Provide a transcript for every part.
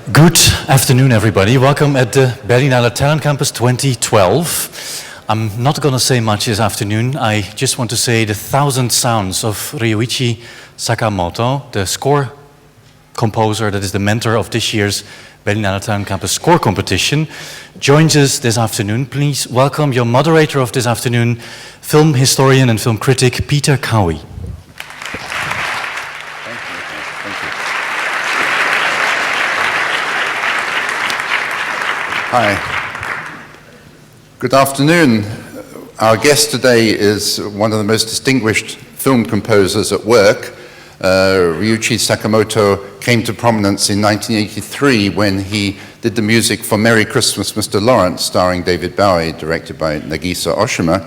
Good afternoon, everybody. Welcome at the Berlinale Talent Campus 2012. I'm not going to say much this afternoon. I just want to say the thousand sounds of Ryuichi Sakamoto, the score composer that is the mentor of this year's Berlinale Talent Campus score competition, joins us this afternoon. Please welcome your moderator of this afternoon, film historian and film critic Peter Cowie. Hi. Good afternoon. Our guest today is one of the most distinguished film composers at work. Ryuichi Sakamoto came to prominence in 1983 when he did the music for Merry Christmas, Mr. Lawrence, starring David Bowie, directed by Nagisa Oshima.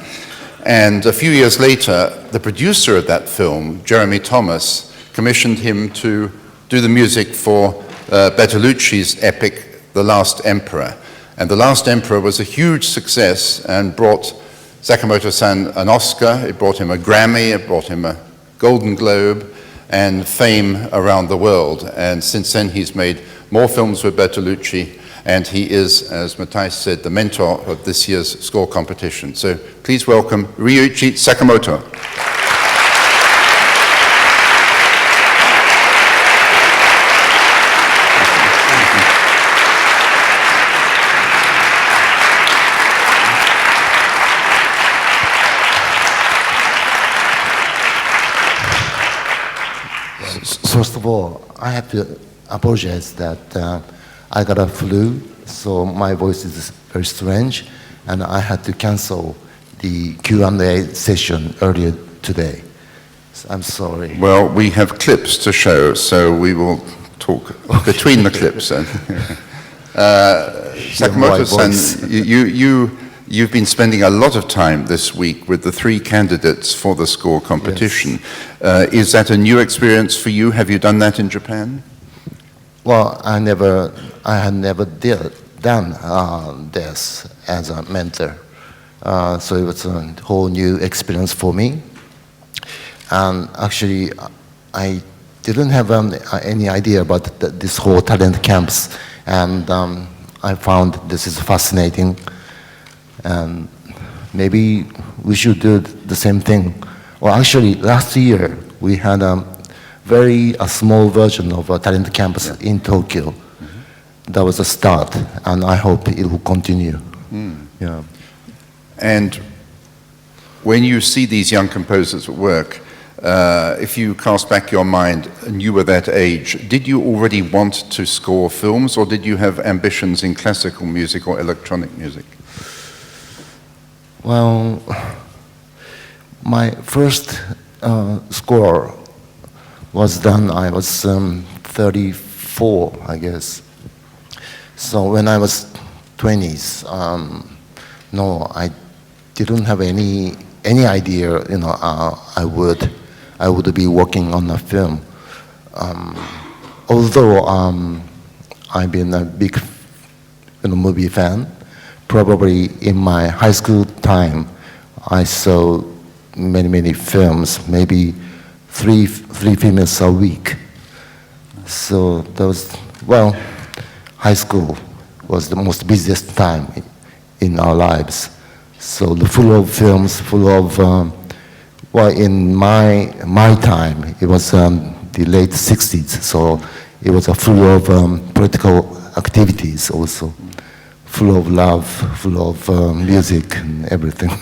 And a few years later, the producer of that film, Jeremy Thomas, commissioned him to do the music for Bertolucci's epic, The Last Emperor. And The Last Emperor was a huge success and brought Sakamoto-san an Oscar, it brought him a Grammy, it brought him a Golden Globe, and fame around the world. And since then he's made more films with Bertolucci, and he is, as Matthijs said, the mentor of this year's score competition. So please welcome Ryuichi Sakamoto. First of all, I have to apologize that I got a flu, so my voice is very strange, and I had to cancel the Q&A session earlier today. So I'm sorry. Well, we have clips to show, so we will talk between the clips. Sakamoto-san, you've been spending a lot of time this week with the three candidates for the score competition. Yes. Is that a new experience for you? Have you done that in Japan? Well, I had never done this as a mentor. So it was a whole new experience for me. And actually, I didn't have any idea about this whole talent camps. And I found this is fascinating. And maybe we should do the same thing. Well, actually, last year we had a small version of a talent campus in Tokyo. Mm-hmm. That was a start, and I hope it will continue. Mm. Yeah. And when you see these young composers at work, if you cast back your mind and you were that age, did you already want to score films, or did you have ambitions in classical music or electronic music? Well, my first score was done, I was 34, I guess. So when I was 20s, no, I didn't have any idea, I would be working on a film. Although I've been a big movie fan, probably in my high school time, I saw many films, maybe three films a week. So that was, well, high school was the most busiest time in our lives. So full of films, full of, well, in my time, it was the late 60s, so it was full of political activities also. Full of love, full of music and everything.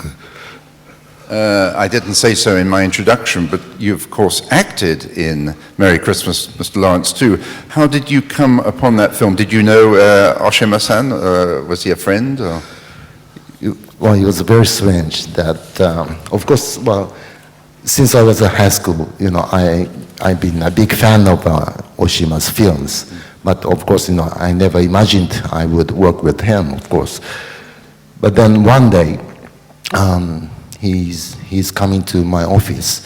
I didn't say so in my introduction, but you of course acted in Merry Christmas, Mr. Lawrence too. How did you come upon that film? Did you know Oshima-san? Was he a friend? Or? Well, it was very strange that, of course, well, since I was in high school, I've been a big fan of Oshima's films. But of course, I never imagined I would work with him, of course. But then one day, he's coming to my office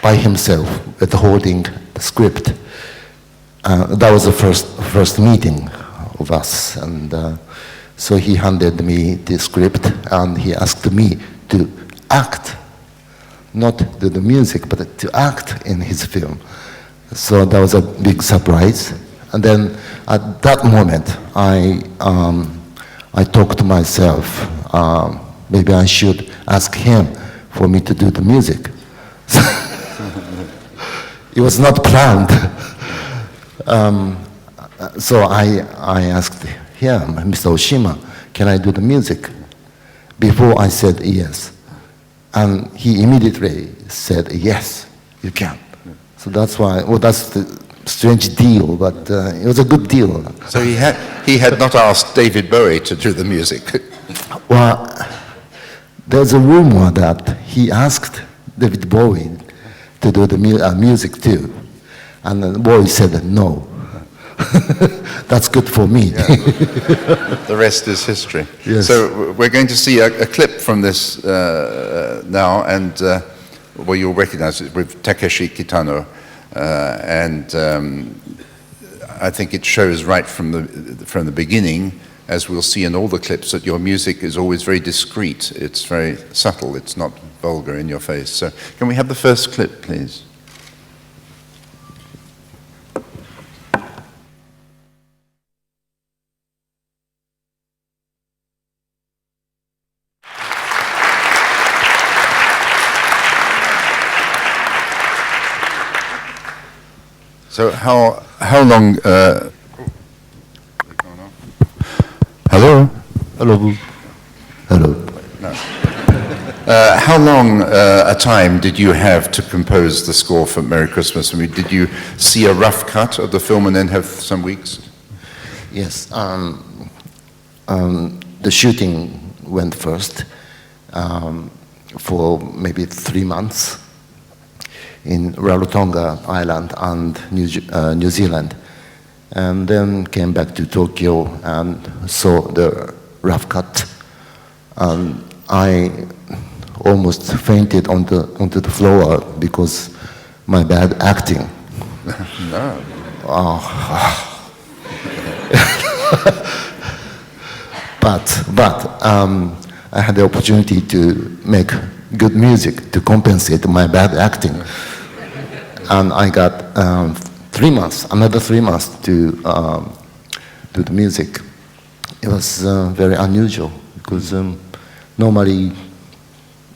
by himself with holding the script. That was the first meeting of us. And so he handed me the script and he asked me to act, not do the music, but to act in his film. So that was a big surprise. And then at that moment, I talked to myself, maybe I should ask him for me to do the music. It was not planned. So I asked him, Mr. Oshima, can I do the music? Before I said yes. And he immediately said, yes, you can. So that's why, well, that's the strange deal, but it was a good deal. So he had not asked David Bowie to do the music. Well, there's a rumor that he asked David Bowie to do the music too. And then Bowie said no. That's good for me. Yeah. The rest is history. Yes. So we're going to see a clip from this now, and well, you'll recognize it with Takeshi Kitano, and I think it shows right from the beginning, as we'll see in all the clips, that your music is always very discreet. It's very subtle. It's not vulgar in your face. So can we have the first clip, please? So how long? Hello. Hello. Hello. No. How long a time did you have to compose the score for Merry Christmas? I mean, did you see a rough cut of the film and then have some weeks? Yes. The shooting went first for maybe 3 months in Rarotonga Island and New Zealand, and then came back to Tokyo and saw the rough cut, and I almost fainted onto the floor because my bad acting. No. But I had the opportunity to make good music to compensate my bad acting. And I got 3 months, another 3 months to do the music. It was very unusual because normally,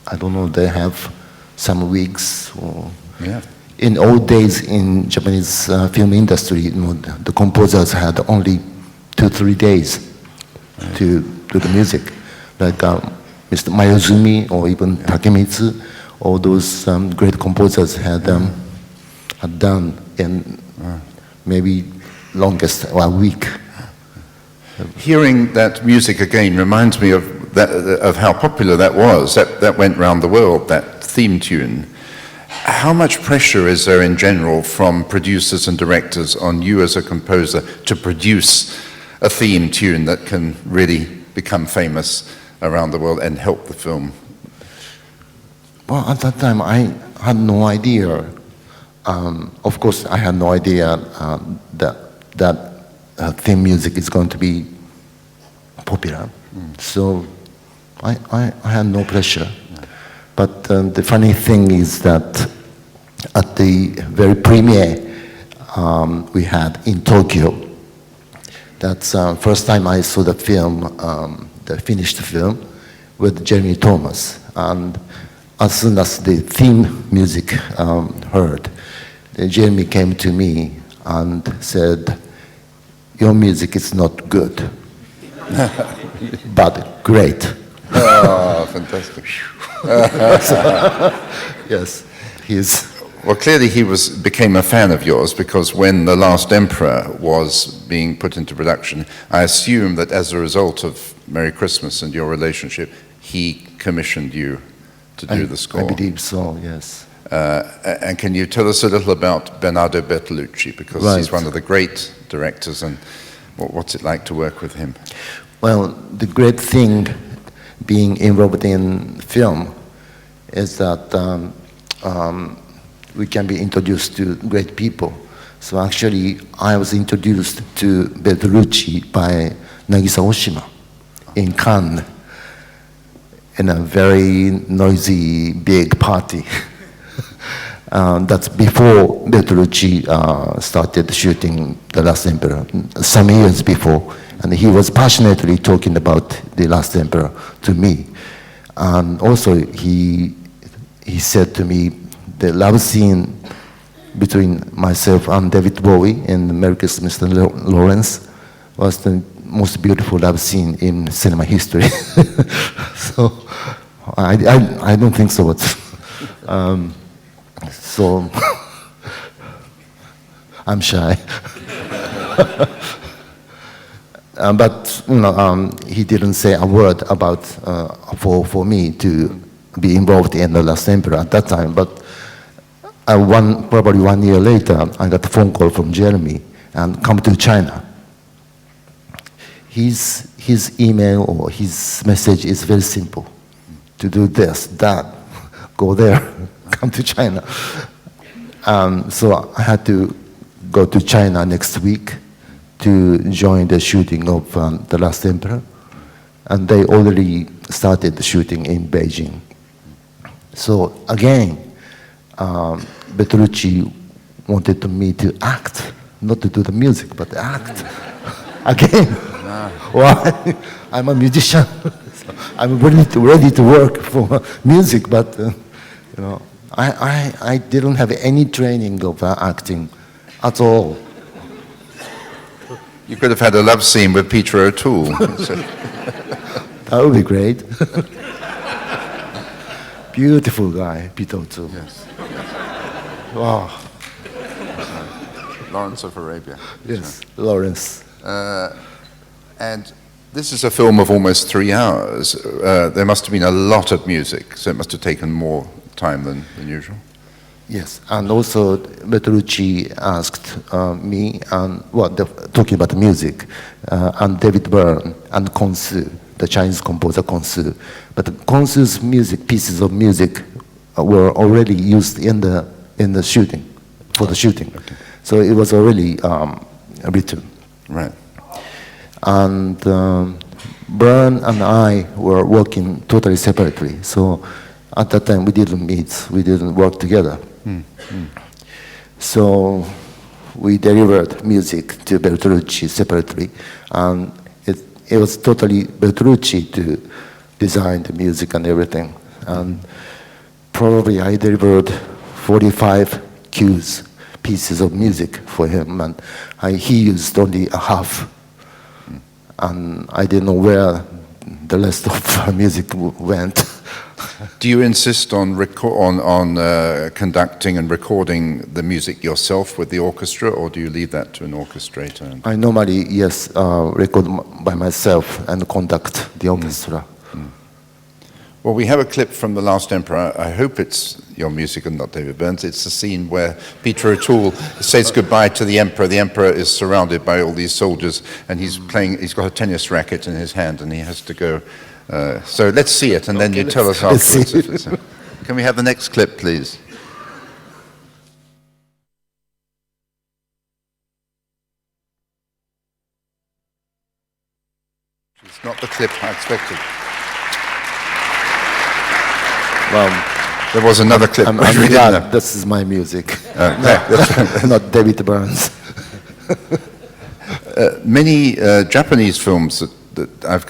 I don't know, they have some weeks. Or Yeah. in old days in Japanese film industry, you know, the composers had only 2-3 days to do the music. Like Mr. Mayuzumi or even Takemitsu, all those great composers had done in maybe longest a week. Hearing that music again reminds me of how popular that was. That went round the world, that theme tune. How much pressure is there in general from producers and directors on you as a composer to produce a theme tune that can really become famous around the world and help the film? Well, at that time, I had no idea. Of course, I had no idea that theme music is going to be popular. So I had no pressure. But the funny thing is that at the very premiere we had in Tokyo, that's first time I saw the film, the finished film, with Jeremy Thomas. And as soon as the theme music heard, Jeremy came to me and said, "Your music is not good, but great." Oh, fantastic. Yes, he's... Well, clearly he became a fan of yours, because when The Last Emperor was being put into production, I assume that as a result of Merry Christmas and your relationship, he commissioned you to do the score. I believe so, yes. And can you tell us a little about Bernardo Bertolucci, because Right. he's one of the great directors, and what's it like to work with him? Well, the great thing being involved in film is that we can be introduced to great people. So actually, I was introduced to Bertolucci by Nagisa Oshima in Cannes, in a very noisy, big party. That's before Bertolucci started shooting The Last Emperor, some years before. And he was passionately talking about The Last Emperor to me. And also he said to me, the love scene between myself and David Bowie in Merry Christmas, Mr. Lawrence was the most beautiful love scene in cinema history. So I don't think so, but so I'm shy. But you know, he didn't say a word about for me to be involved in The Last Emperor at that time. But probably 1 year later, I got a phone call from Jeremy and come to China. His email or his message is very simple: to do this, that, go there, come to China. So I had to go to China next week to join the shooting of The Last Emperor, and they already started the shooting in Beijing. So again, Bertolucci wanted me to act, not to do the music, but act again. Why? I'm a musician. So I'm ready to work for music, but you know, I didn't have any training of acting at all. You could have had a love scene with Peter O'Toole. That would be great. Beautiful guy, Peter O'Toole. Yes. Wow. Lawrence of Arabia. Yes, Lawrence. And this is a film of almost 3 hours. There must have been a lot of music, so it must have taken more time than usual. Yes, and also Bertolucci asked me, and talking about the music, and David Byrne and Konsu, the Chinese composer Konsu. But Konsu's pieces of music were already used in the shooting, for the shooting. Okay. So it was already written. Right. And Byrne and I were working totally separately. So at that time we didn't meet, we didn't work together. So we delivered music to Bertolucci separately, and it was totally Bertolucci to design the music and everything. And probably I delivered 45 pieces of music for him, and he used only a half. And I didn't know where the rest of the music went. Do you insist on conducting and recording the music yourself with the orchestra, or do you leave that to an orchestrator? I normally, yes, record by myself and conduct the orchestra. Well, we have a clip from The Last Emperor. I hope it's your music and not David Byrne's. It's the scene where Peter O'Toole says goodbye to the Emperor. The Emperor is surrounded by all these soldiers, and he's got a tennis racket in his hand, and he has to go. So let's see it, and then you tell us afterwards. If it's Can we have the next clip, please? It's not the clip I expected. Well, there was another clip. I'm glad this is my music, not David Byrne's. Many Japanese films that I've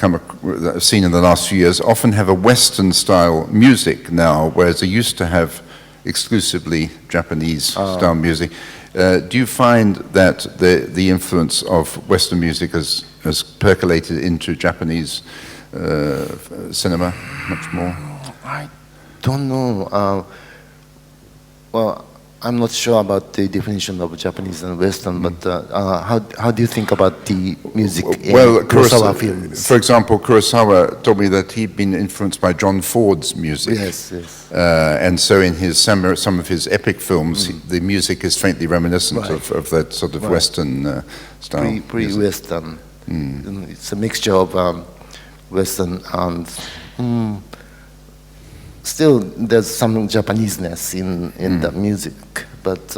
seen in the last few years often have a Western-style music now, whereas they used to have exclusively Japanese-style music. Do you find that the influence of Western music has percolated into Japanese cinema much more? I don't know. Well, I'm not sure about the definition of Japanese and Western, but how do you think about the music in Kurosawa films? For example, Kurosawa told me that he'd been influenced by John Ford's music. Yes, yes. And so in some of his epic films, the music is faintly reminiscent of that sort of Western style. Pre-Western. It's a mixture of Western and... Still, there's some Japanese-ness in the music, but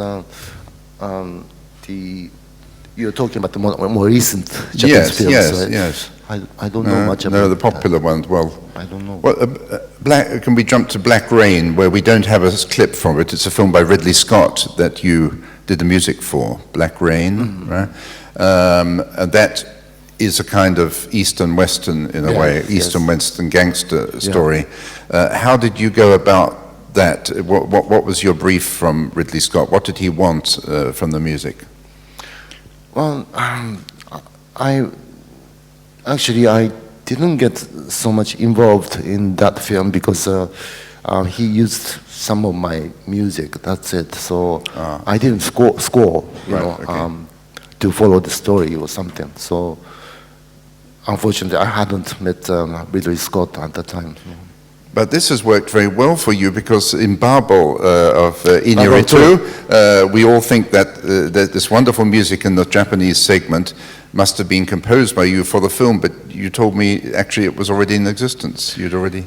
you're talking about the more recent Japanese films, right? Yes. I don't know much about No, the popular ones, well... I don't know. Well, can we jump to Black Rain, where we don't have a clip from it? It's a film by Ridley Scott that you did the music for, Black Rain, right? And that is a kind of Eastern-Western, in a way, Eastern-Western gangster story. How did you go about that? What was your brief from Ridley Scott? What did he want from the music? Well, I didn't get so much involved in that film because he used some of my music. That's it. So I didn't score, to follow the story or something. So unfortunately, I hadn't met Ridley Scott at the time. But this has worked very well for you because in Babel of Iñárritu, we all think that this wonderful music in the Japanese segment must have been composed by you for the film, but you told me actually it was already in existence. You'd already...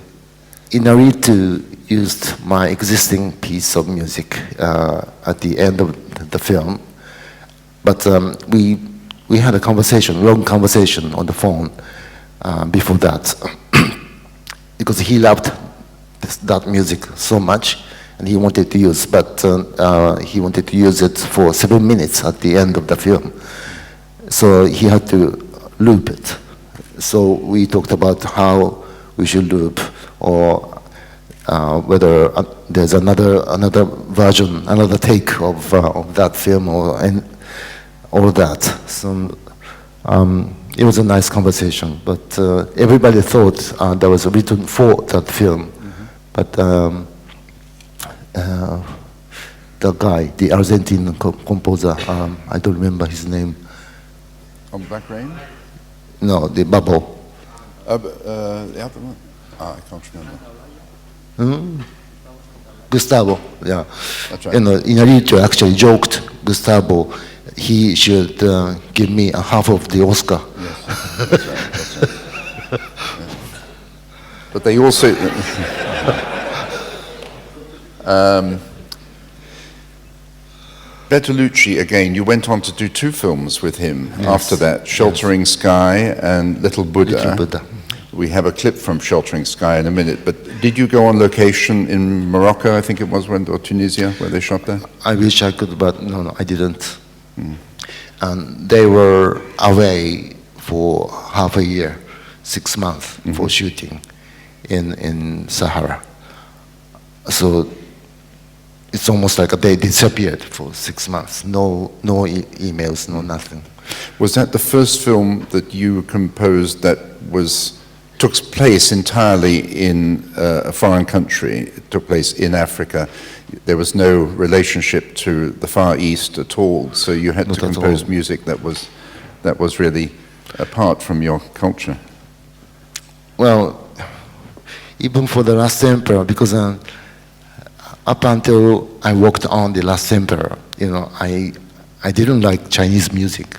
Iñárritu used my existing piece of music at the end of the film, but we had a conversation, long conversation on the phone before that. Because he loved that music so much, and he wanted to use, but he wanted to use it for 7 minutes at the end of the film. So he had to loop it. So we talked about how we should loop, or whether there's another version, another take of that film, or all that. So. It was a nice conversation, but everybody thought that was written for that film. But the guy, the Argentine composer, I don't remember his name. On Black Rain? No, the Bubble. The other one? I can't remember. Gustavo, yeah. That's right. Iñárritu actually joked Gustavo he should give me a half of the Oscar. Yes, that's right, that's right. Yes. But they also... Bertolucci, again, you went on to do 2 films with him after that, Sheltering Sky and Little Buddha. Little Buddha. We have a clip from Sheltering Sky in a minute, but did you go on location in Morocco, I think it was, or Tunisia, where they shot there? I wish I could, but no, I didn't. And they were away for half a year, 6 months for shooting in Sahara. So it's almost like they disappeared for 6 months. No emails, no nothing. Was that the first film that you composed that took place entirely in a foreign country? It took place in Africa. There was no relationship to the Far East at all, so you had to compose music that was really apart from your culture. Well, even for The Last Emperor, because up until I worked on The Last Emperor, I didn't like Chinese music.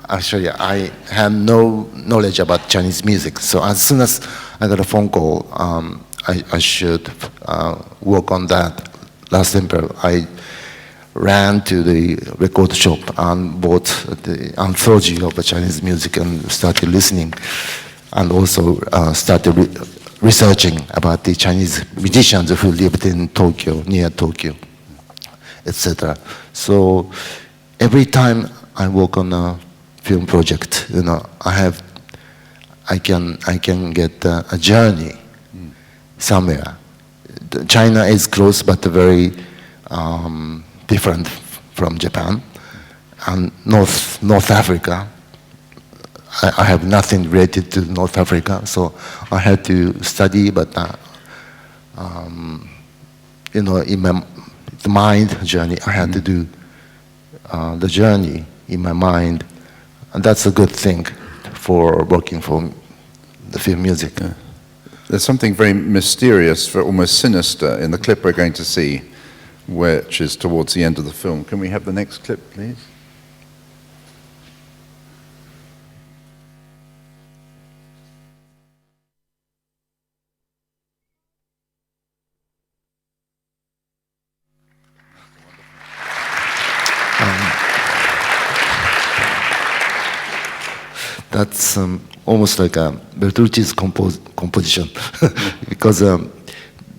Actually, I had no knowledge about Chinese music, so as soon as I got a phone call, I should work on that Last Emperor. I ran to the record shop and bought the anthology of the Chinese music and started listening, and also started researching about the Chinese musicians who lived in Tokyo, near Tokyo, etc. So every time I work on a film project, I can get a journey somewhere. China is close, but very different from Japan. And North Africa, I have nothing related to North Africa, so I had to study, but in my mind journey, I had to do the journey in my mind, and that's a good thing for working for the film music. Yeah. There's something very mysterious, almost sinister, in the clip we're going to see, which is towards the end of the film. Can we have the next clip, please? that's almost like a Bertolucci's composition, because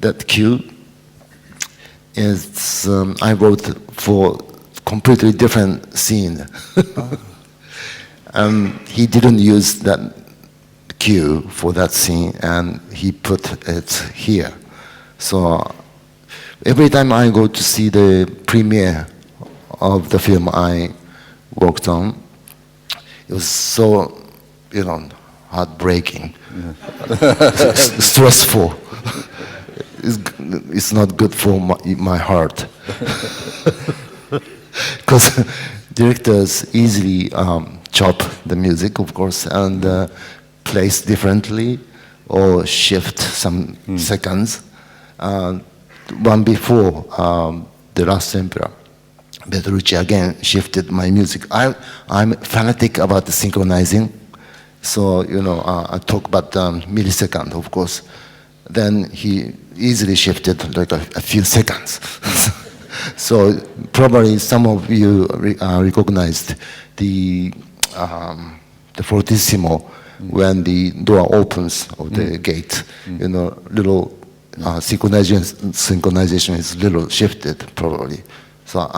that cue is I wrote for completely different scene. He didn't use that cue for that scene, and he put it here. So every time I go to see the premiere of the film I worked on, it was so, heartbreaking, stressful. It's not good for my heart. Because directors easily chop the music, of course, and place differently or shift some seconds. One before The Last Emperor, Bertolucci again shifted my music. I'm fanatic about the synchronizing, so I talk about millisecond, of course. Then he easily shifted like a few seconds. So probably some of you recognized the fortissimo when the door opens of the gate. Little synchronization is little shifted probably. So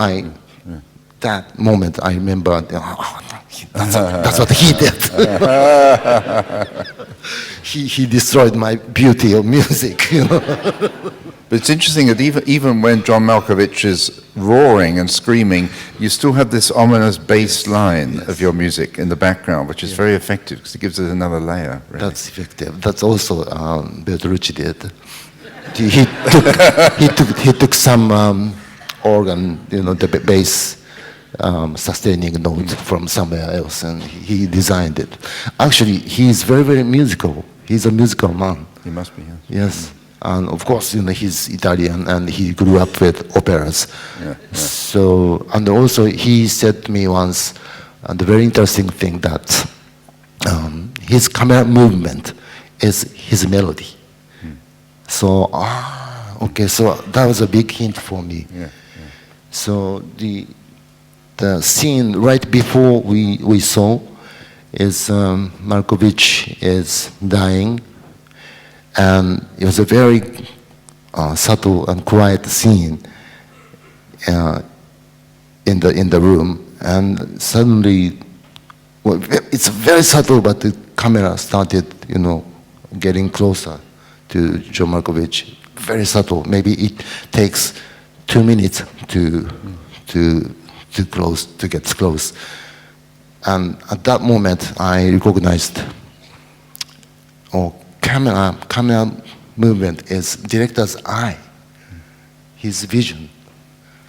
that moment I remember, that's what he did. He destroyed my beauty of music. But it's interesting that even when John Malkovich is roaring and screaming, you still have this ominous bass line of your music in the background, which is very effective because it gives it another layer. Really. That's effective. That's also Bertolucci did. He took some organ, the bass sustaining note from somewhere else, and he designed it. Actually, he's very, very musical. He's a musical man. He must be, Yes. And of course, he's Italian, and he grew up with operas. Yeah. So, and also he said to me once, the very interesting thing that his camera movement is his melody. So, okay, so that was a big hint for me. Yeah. So the scene right before we saw is Malkovich is dying, and it was a very subtle and quiet scene in the room, and suddenly, well, it's very subtle, but the camera started, getting closer to John Malkovich. Very subtle. Maybe it takes 2 minutes to get close. And at that moment, I recognized, camera movement is director's eye, his vision.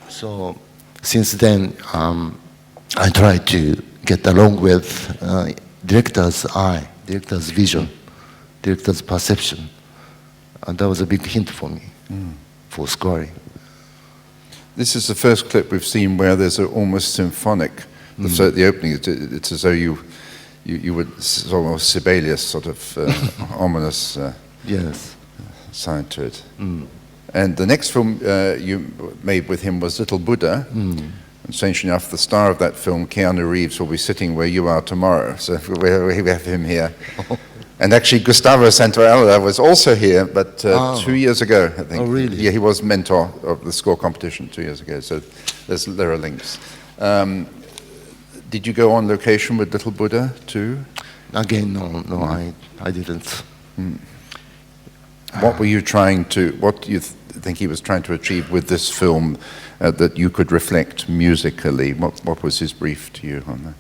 So since then, I try to get along with director's eye, director's vision, director's perception. And that was a big hint for me for scoring. This is the first clip we've seen where there's an almost symphonic. So at the opening, it's as though you would almost Sibelius sort of ominous Yes. side to it. And the next film you made with him was Little Buddha. And strangely enough, the star of that film, Keanu Reeves, will be sitting where you are tomorrow. So we have him here. And actually, Gustavo Santaella was also here, but 2 years ago, I think. Oh, really? Yeah, he was mentor of the score competition 2 years ago. So there are links. Did you go on location with Little Buddha too? Again, no, I didn't. What were you what do you think he was trying to achieve with this film that you could reflect musically? What was his brief to you on that?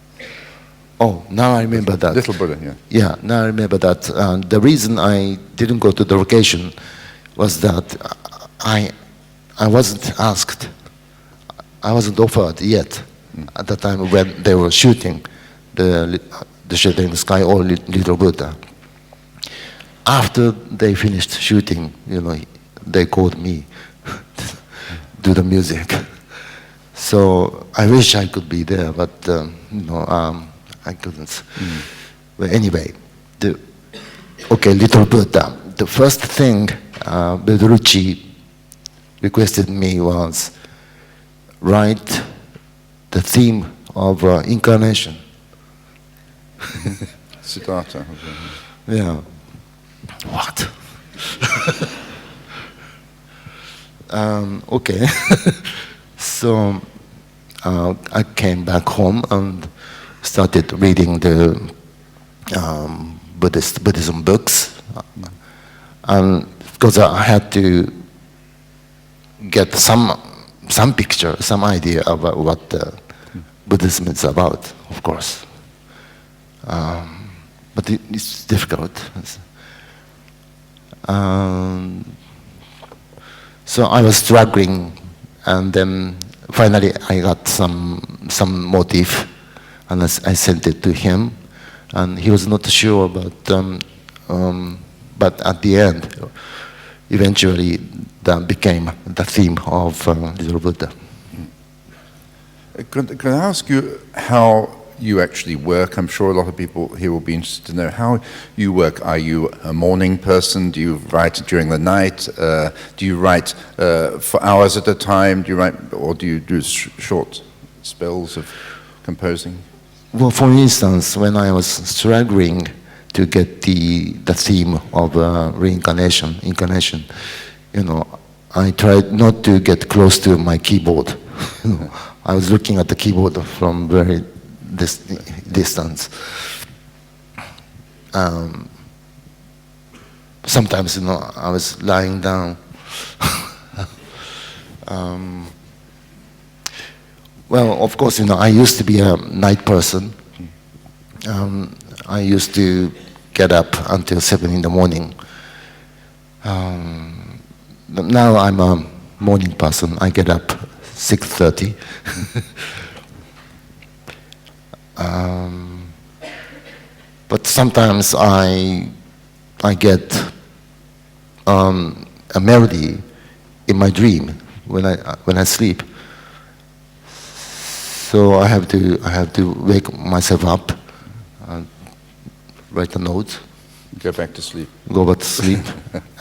Oh, now I remember that. Little Buddha, yeah. Yeah, now I remember that. The reason I didn't go to the location was that I wasn't asked, I wasn't offered yet at the time when they were shooting the Shelter in the Sky or Little Buddha. After they finished shooting, they called me to do the music. So I wish I could be there, but I couldn't. But anyway, Little Buddha. The first thing Bertolucci requested me was write the theme of incarnation. Siddhartha. Yeah. What? Okay. So I came back home and started reading the Buddhism books, and because I had to get some picture, some idea about what Buddhism is about, of course. But it's difficult. So I was struggling, and then finally I got some motif, and I sent it to him, and he was not sure, but at the end, eventually that became the theme of Little Buddha. Can I ask you how you actually work? I'm sure a lot of people here will be interested to know how you work. Are you a morning person? Do you write during the night? Do you write for hours at a time? Do you write, or do you do short spells of composing? Well, for instance, when I was struggling to get the theme of incarnation, I tried not to get close to my keyboard. I was looking at the keyboard from very distance. Sometimes, I was lying down. Well, of course, I used to be a night person. I used to get up until 7 in the morning. Now I'm a morning person. I get up 6:30. But sometimes I get a melody in my dream when I sleep. So I have to wake myself up, write a note. Go back to sleep. Go back to sleep,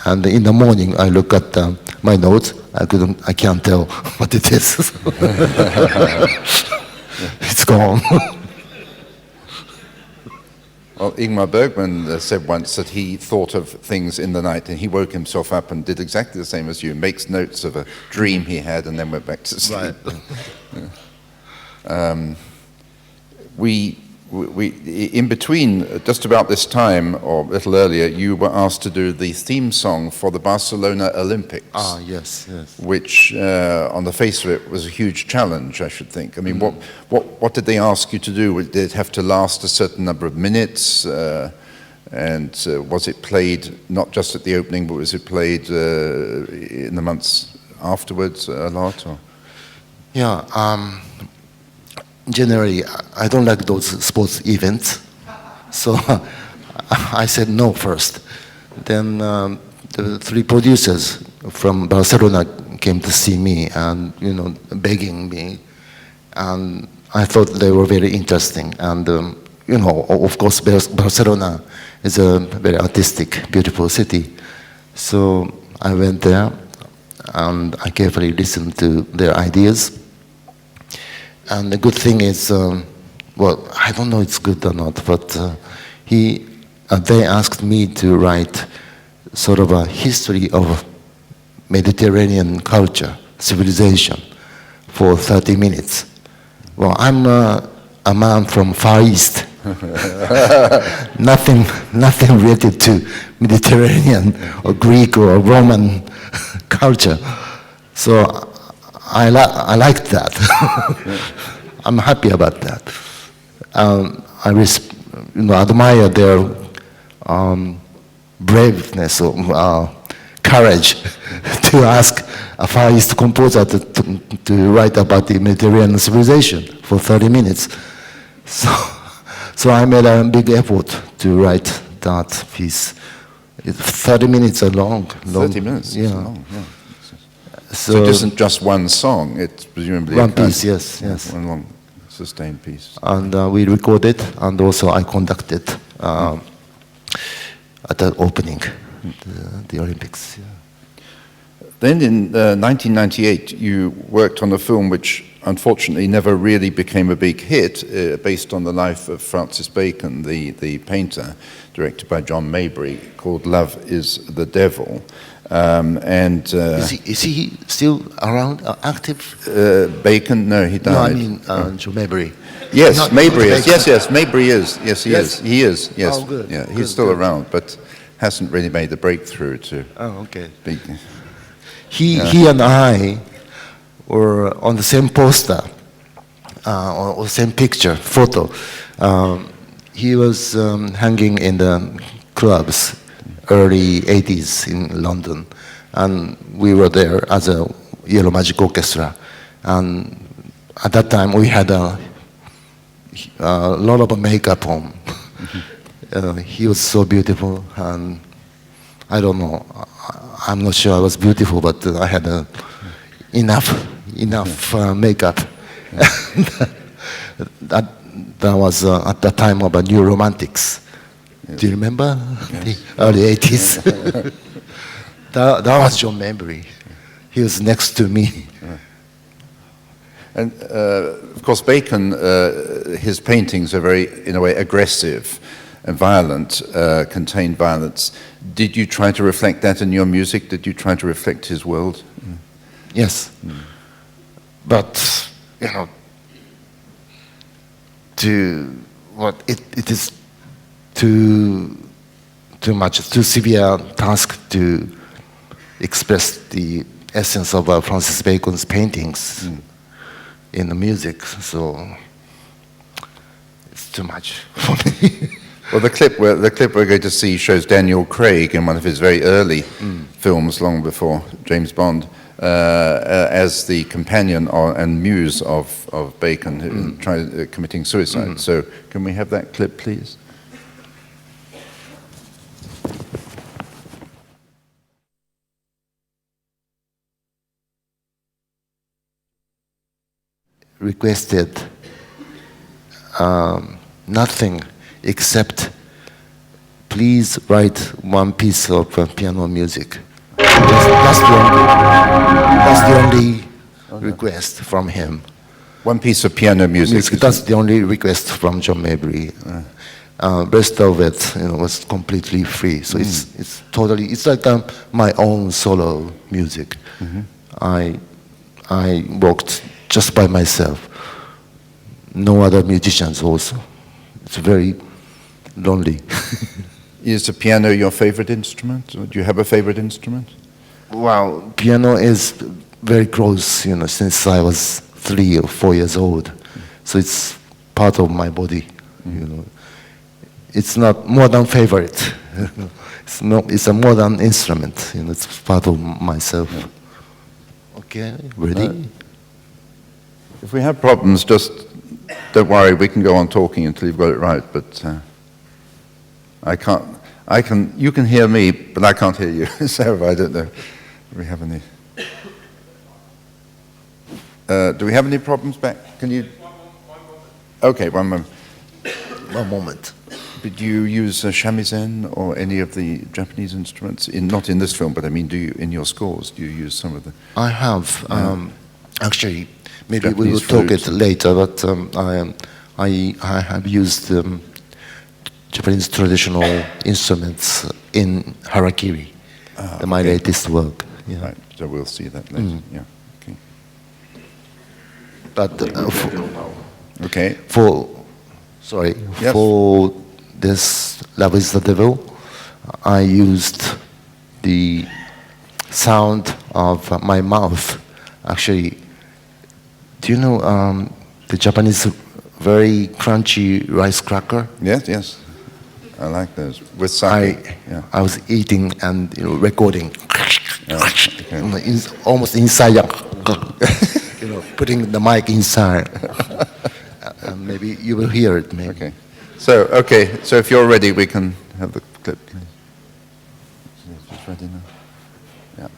and in the morning I look at my notes. I can't tell what it is. It's gone. Well, Ingmar Bergman said once that he thought of things in the night, and he woke himself up and did exactly the same as you, makes notes of a dream he had, and then went back to sleep. Right. We, in between, just about this time, or a little earlier, you were asked to do the theme song for the Barcelona Olympics. Ah, yes. Which, on the face of it, was a huge challenge, I should think. I mean, what did they ask you to do? Did it have to last a certain number of minutes? And was it played not just at the opening, but was it played in the months afterwards a lot? Or? Yeah. Generally, I don't like those sports events, so I said no first. Then the 3 producers from Barcelona came to see me and begging me, and I thought they were very interesting. And of course, Barcelona is a very artistic, beautiful city. So I went there and I carefully listened to their ideas. And the good thing is, well, I don't know if it's good or not, but they asked me to write sort of a history of Mediterranean culture, civilization, for 30 minutes. Well, I'm a man from Far East. nothing related to Mediterranean or Greek or Roman culture. So I liked that. I'm happy about that. I admire their braveness or courage to ask a Far East composer to write about the Mediterranean civilization for 30 minutes. So I made a big effort to write that piece. 30 minutes are long. 30 minutes? Yeah. Long, yeah. So it isn't just one song, it's presumably one piece, yes. One long, sustained piece. And we recorded, and also I conducted at the opening, the Olympics. Yeah. Then in 1998, you worked on a film which unfortunately never really became a big hit, based on the life of Francis Bacon, the painter, directed by John Maybury, called Love is the Devil. Is he still around, active? Bacon? No, he died. No, I mean John Maybury. Yes, Not Maybury is. Bacon. Yes, Maybury is. Yes, he Yes? is. He is. Yes. Oh, good. Yeah, Good, he's still good. around, but hasn't really made the breakthrough to Oh, okay. be. He and I were on the same poster, or same picture, photo. He was hanging in the clubs, early 80s in London, and we were there as a Yellow Magic Orchestra. And at that time, we had a lot of makeup on. He was so beautiful, and I don't know, I'm not sure I was beautiful, but I had enough makeup. that was at the time of a New Romantics. Do you remember? The early 80s. that was John Maybury. He was next to me. And of course, Bacon, his paintings are very, in a way, aggressive and violent, contain violence. Did you try to reflect that in your music? Did you try to reflect his world? Yes. But, it is too much, too severe task to express the essence of Francis Bacon's paintings in the music, so it's too much for me. Well, the clip we're going to see shows Daniel Craig in one of his very early films, long before James Bond, as the companion and muse of Bacon, who tried committing suicide. So, can we have that clip, please? Requested nothing except please write one piece of piano music. That's the only request from him. One piece of piano music. That's the only request from John Maybury. Rest of it, was completely free. So it's totally, it's like my own solo music. I worked just by myself. No other musicians also. It's very lonely. Is the piano your favorite instrument? Or do you have a favorite instrument? Well, piano is very close, since I was 3 or 4 years old. So it's part of my body, It's not more than favorite. It's a modern instrument, it's part of myself. Okay, ready? If we have problems, just don't worry, we can go on talking until you've got it right, but you can hear me, but I can't hear you, so I don't know. Do we have any? Do we have any problems back? Can you? Okay, one moment. One moment. Did you use shamisen or any of the Japanese instruments? Not in this film, but I mean, do you in your scores? Do you use some of the? I have actually. Maybe Japanese we will talk flute. it later, but I have used Japanese traditional instruments in Harakiri, my latest work. Yeah. Right, so we'll see that later. Yeah. Okay. But Okay. for Yes. this Love is the Devil, I used the sound of my mouth. Actually, do you know the Japanese very crunchy rice cracker? Yes. I like those with sake. I was eating and recording. Yeah, okay. Almost inside, putting the mic inside. Maybe you will hear it. Maybe. Okay. So if you're ready, we can have the clip, please. Just ready now. Yeah.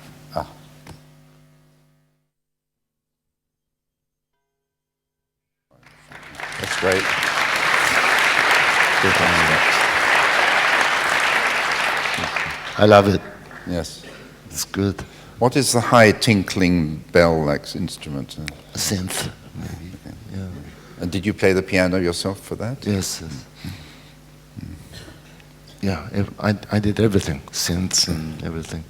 That's great. Good. I love it. Yes. It's good. What is the high tinkling bell-like instrument? Synth, maybe. Yeah. And did you play the piano yourself for that? Yes. Yeah, I did everything, synths and everything.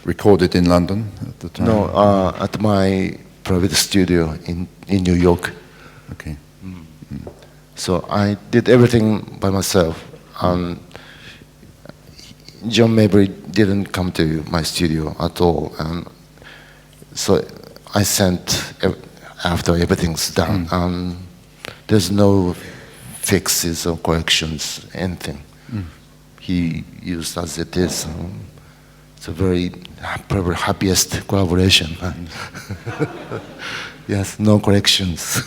Recorded in London at the time? No, at my private studio in New York. Okay. So I did everything by myself. John Mabry didn't come to my studio at all, and so I sent after everything's done. There's no fixes or corrections, anything. He used as it is. It's a very probably happiest collaboration. Yes, no corrections.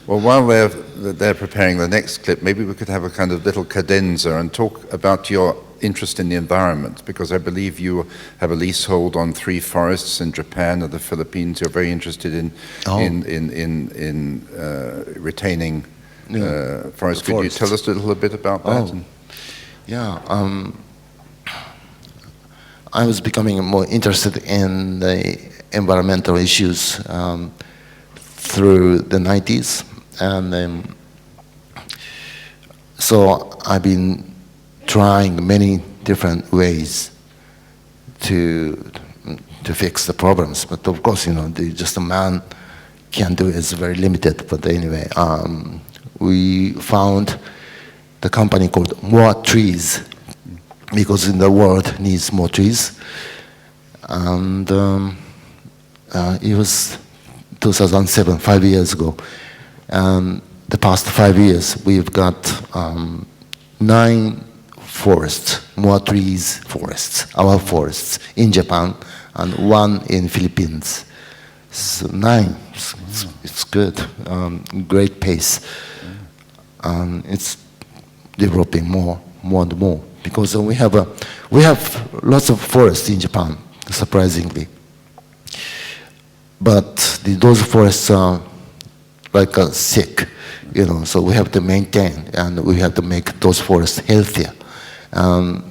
Well, while they're preparing the next clip, maybe we could have a kind of little cadenza and talk about your interest in the environment, because I believe you have a leasehold on 3 forests in Japan and the Philippines. You're very interested in retaining forests. Could you tell us a little bit about that? Yeah. I was becoming more interested in the environmental issues through the 90s, and so I've been trying many different ways to fix the problems. But of course, just a man can do it. It's very limited. But anyway, we found the company called More Trees, because in the world needs more trees. And it was 2007, 5 years ago. And the past 5 years, we've got 9 forests, More Trees forests, our forests in Japan, and 1 in Philippines. So 9, it's good, great pace. It's developing more and more, because we have lots of forests in Japan, surprisingly. But those forests are like sick, so we have to maintain, and we have to make those forests healthier.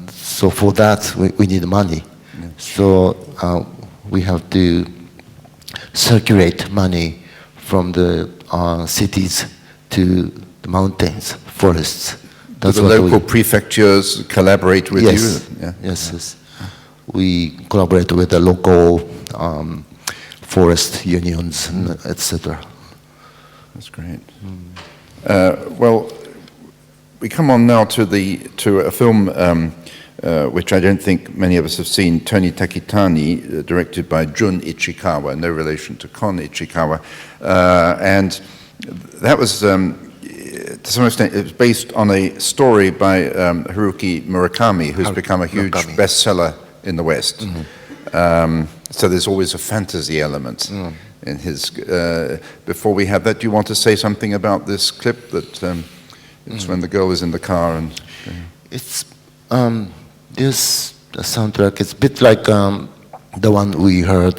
So for that, we need money. Yeah. So we have to circulate money from the cities to the mountains, forests. That's do the local prefectures collaborate with you? Yeah. Yes. We collaborate with the local forest unions, etc. That's great. Well, we come on now to a film which I don't think many of us have seen, Tony Takitani, directed by Jun Ichikawa, no relation to Kon Ichikawa, and that was. To some extent, it was based on a story by Haruki Murakami, who's become a huge bestseller in the West. So there's always a fantasy element in his. Before we have that, do you want to say something about this clip? That it's when the girl is in the car and. It's this soundtrack. It's a bit like the one we heard,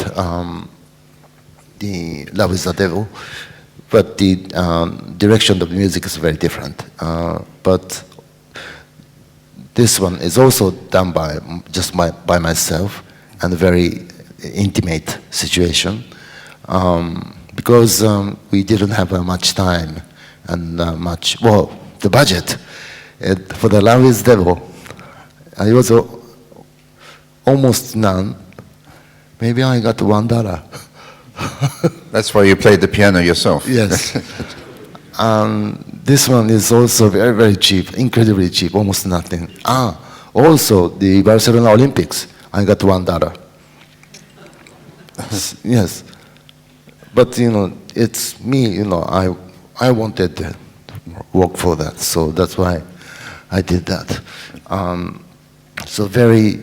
the "Love Is the Devil." But the direction of the music is very different. But this one is also done by myself, and a very intimate situation, because we didn't have much time and the budget for the Love Is Devil. It was almost none. Maybe I got $1. That's why you played the piano yourself. Yes. This one is also very, very cheap, incredibly cheap, almost nothing. Also the Barcelona Olympics, I got $1. Yes. But it's me. I wanted to work for that, so that's why I did that. So very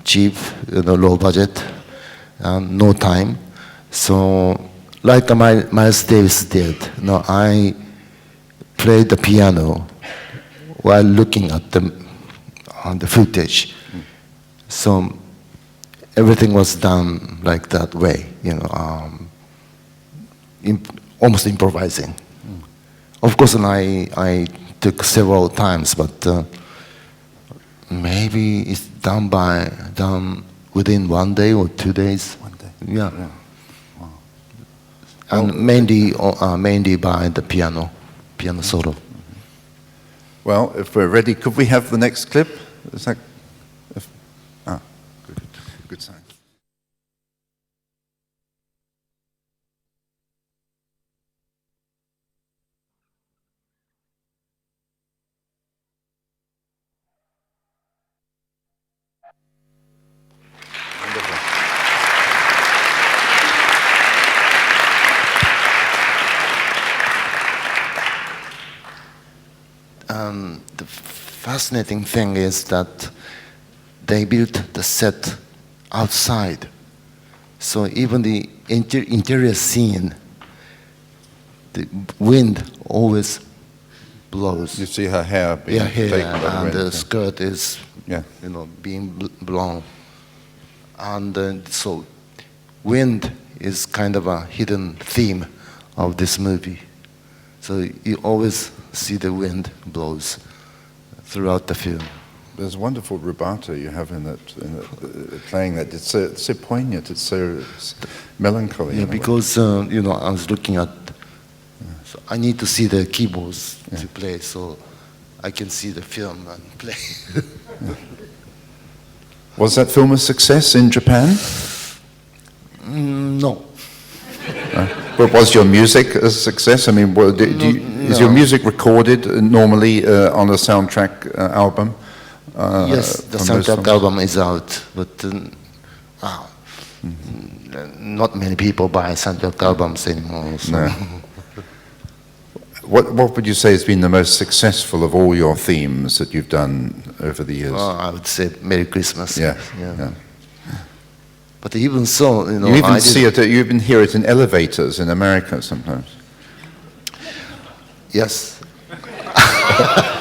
cheap, low budget, no time. So, like Miles Davis did, I played the piano while looking at the footage. So everything was done like that way, almost improvising. Of course, I took several times, but maybe it's done within 1 day or 2 days. 1 day. Yeah. Yeah. Wow. And mainly by the piano solo. Well, if we're ready, could we have the next clip? Is that? Good. Good sign. Wonderful. The fascinating thing is that they built the set outside. So even the interior scene, the wind always blows. You see her hair being Yeah, here, taken by the and wind. the skirt is, Yeah. being blown. And so wind is kind of a hidden theme of this movie. So you always see the wind blows throughout the film. There's a wonderful rubato you have in that, playing that. It's so poignant. It's so melancholy. Yeah, in a way. because I was looking at. So I need to see the keyboards to play, so I can see the film and play. Was that film a success in Japan? No. But was your music a success? I mean, is your music recorded normally on a soundtrack album? Yes, the from those soundtrack films? album is out, but not many people buy soundtrack albums anymore. So. No. What would you say has been the most successful of all your themes that you've done over the years? I would say Merry Christmas. Yeah. But even so, You even you even hear it in elevators in America sometimes. Yes.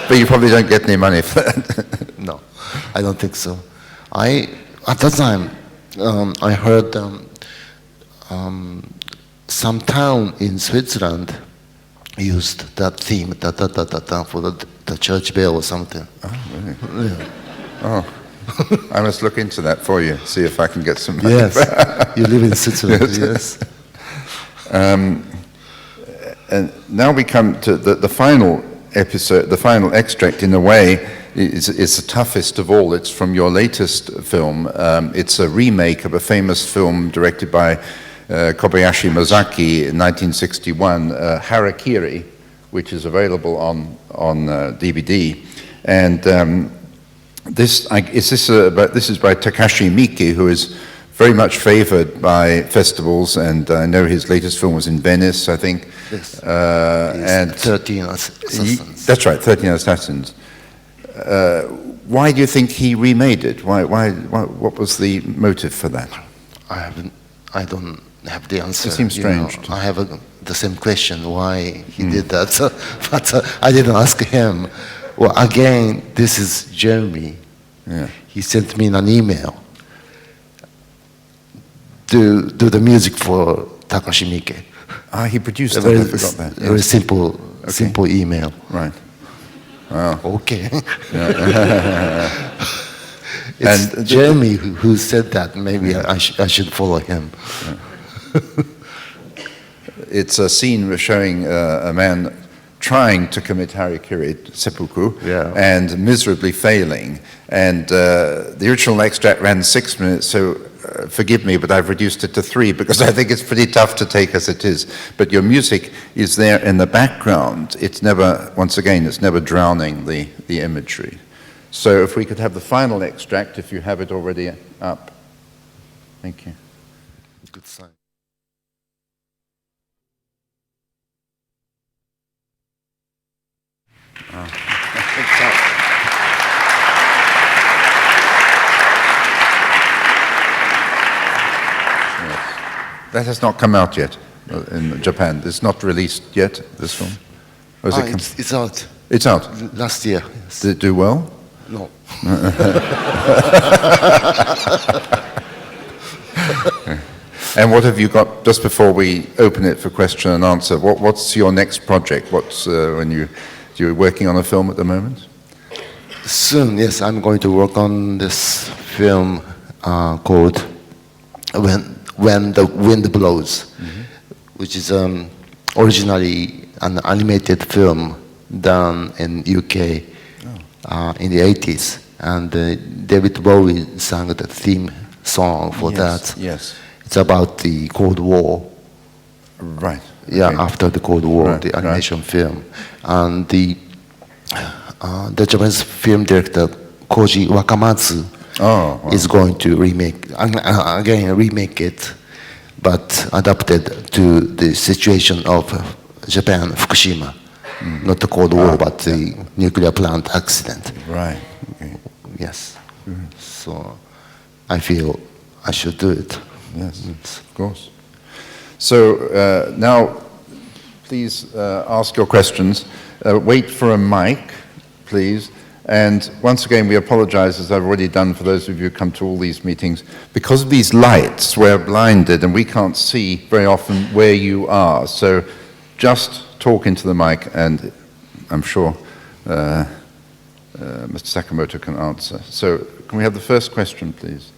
But you probably don't get any money for that. No, I don't think so. At that time, I heard some town in Switzerland used that theme, ta-ta-ta-ta-ta, for the church bell or something. Oh, really? Yeah. Oh. I must look into that for you, see if I can get some money. Yes, you live in Switzerland, yes. And now we come to the final episode, the final extract. In a way, is the toughest of all. It's from your latest film. It's a remake of a famous film directed by Kobayashi Miyazaki in 1961, Harakiri, which is available on DVD. And this is by Takashi Miike, who is very much favored by festivals, and I know his latest film was in Venice, I think. Yes. And 13 Assassins. That's right, 13 Assassins. Why do you think he remade it? What was the motive for that? I don't have the answer. It seems strange. I have the same question why he did that, but I didn't ask him. Well, again, this is Jeremy. Yeah. He sent me an email. Do the music for Takashi Miike. He produced it. I forgot that. Very simple email. Right. Wow. Okay. It's And Jeremy who said that. Maybe I should follow him. It's a scene showing a man trying to commit harikiri, seppuku, and miserably failing. And the original extract ran 6 minutes, so forgive me, but I've reduced it to 3 because I think it's pretty tough to take as it is. But your music is there in the background. It's never, once again, it's never drowning the imagery. So if we could have the final extract, if you have it already up. Thank you. Good sign. That has not come out yet in Japan. It's not released yet, this film? Or has it come? It's out. It's out? Last year. Yes. Did it do well? No. And what have you got, just before we open it for question and answer, what's your next project? What's, you're working on a film at the moment? Soon, yes, I'm going to work on this film called When the Wind Blows, which is originally an animated film done in UK in the 80s. And David Bowie sang the theme song for that. Yes. It's about the Cold War. Right. Yeah, Okay. after the Cold War, Right, the animation film. And the Japanese film director Koji Wakamatsu Oh, wow. is going to remake it, but adapted to the situation of Japan, Fukushima. Not the Cold War, but the nuclear plant accident. Right. Okay. Yes. So I feel I should do it. Yes, of course. So now, please ask your questions. Wait for a mic, please. And once again, we apologize, as I've already done for those of you who come to all these meetings. Because of these lights, we're blinded and we can't see very often where you are. So just talk into the mic and I'm sure Mr. Sakamoto can answer. So can we have the first question, please?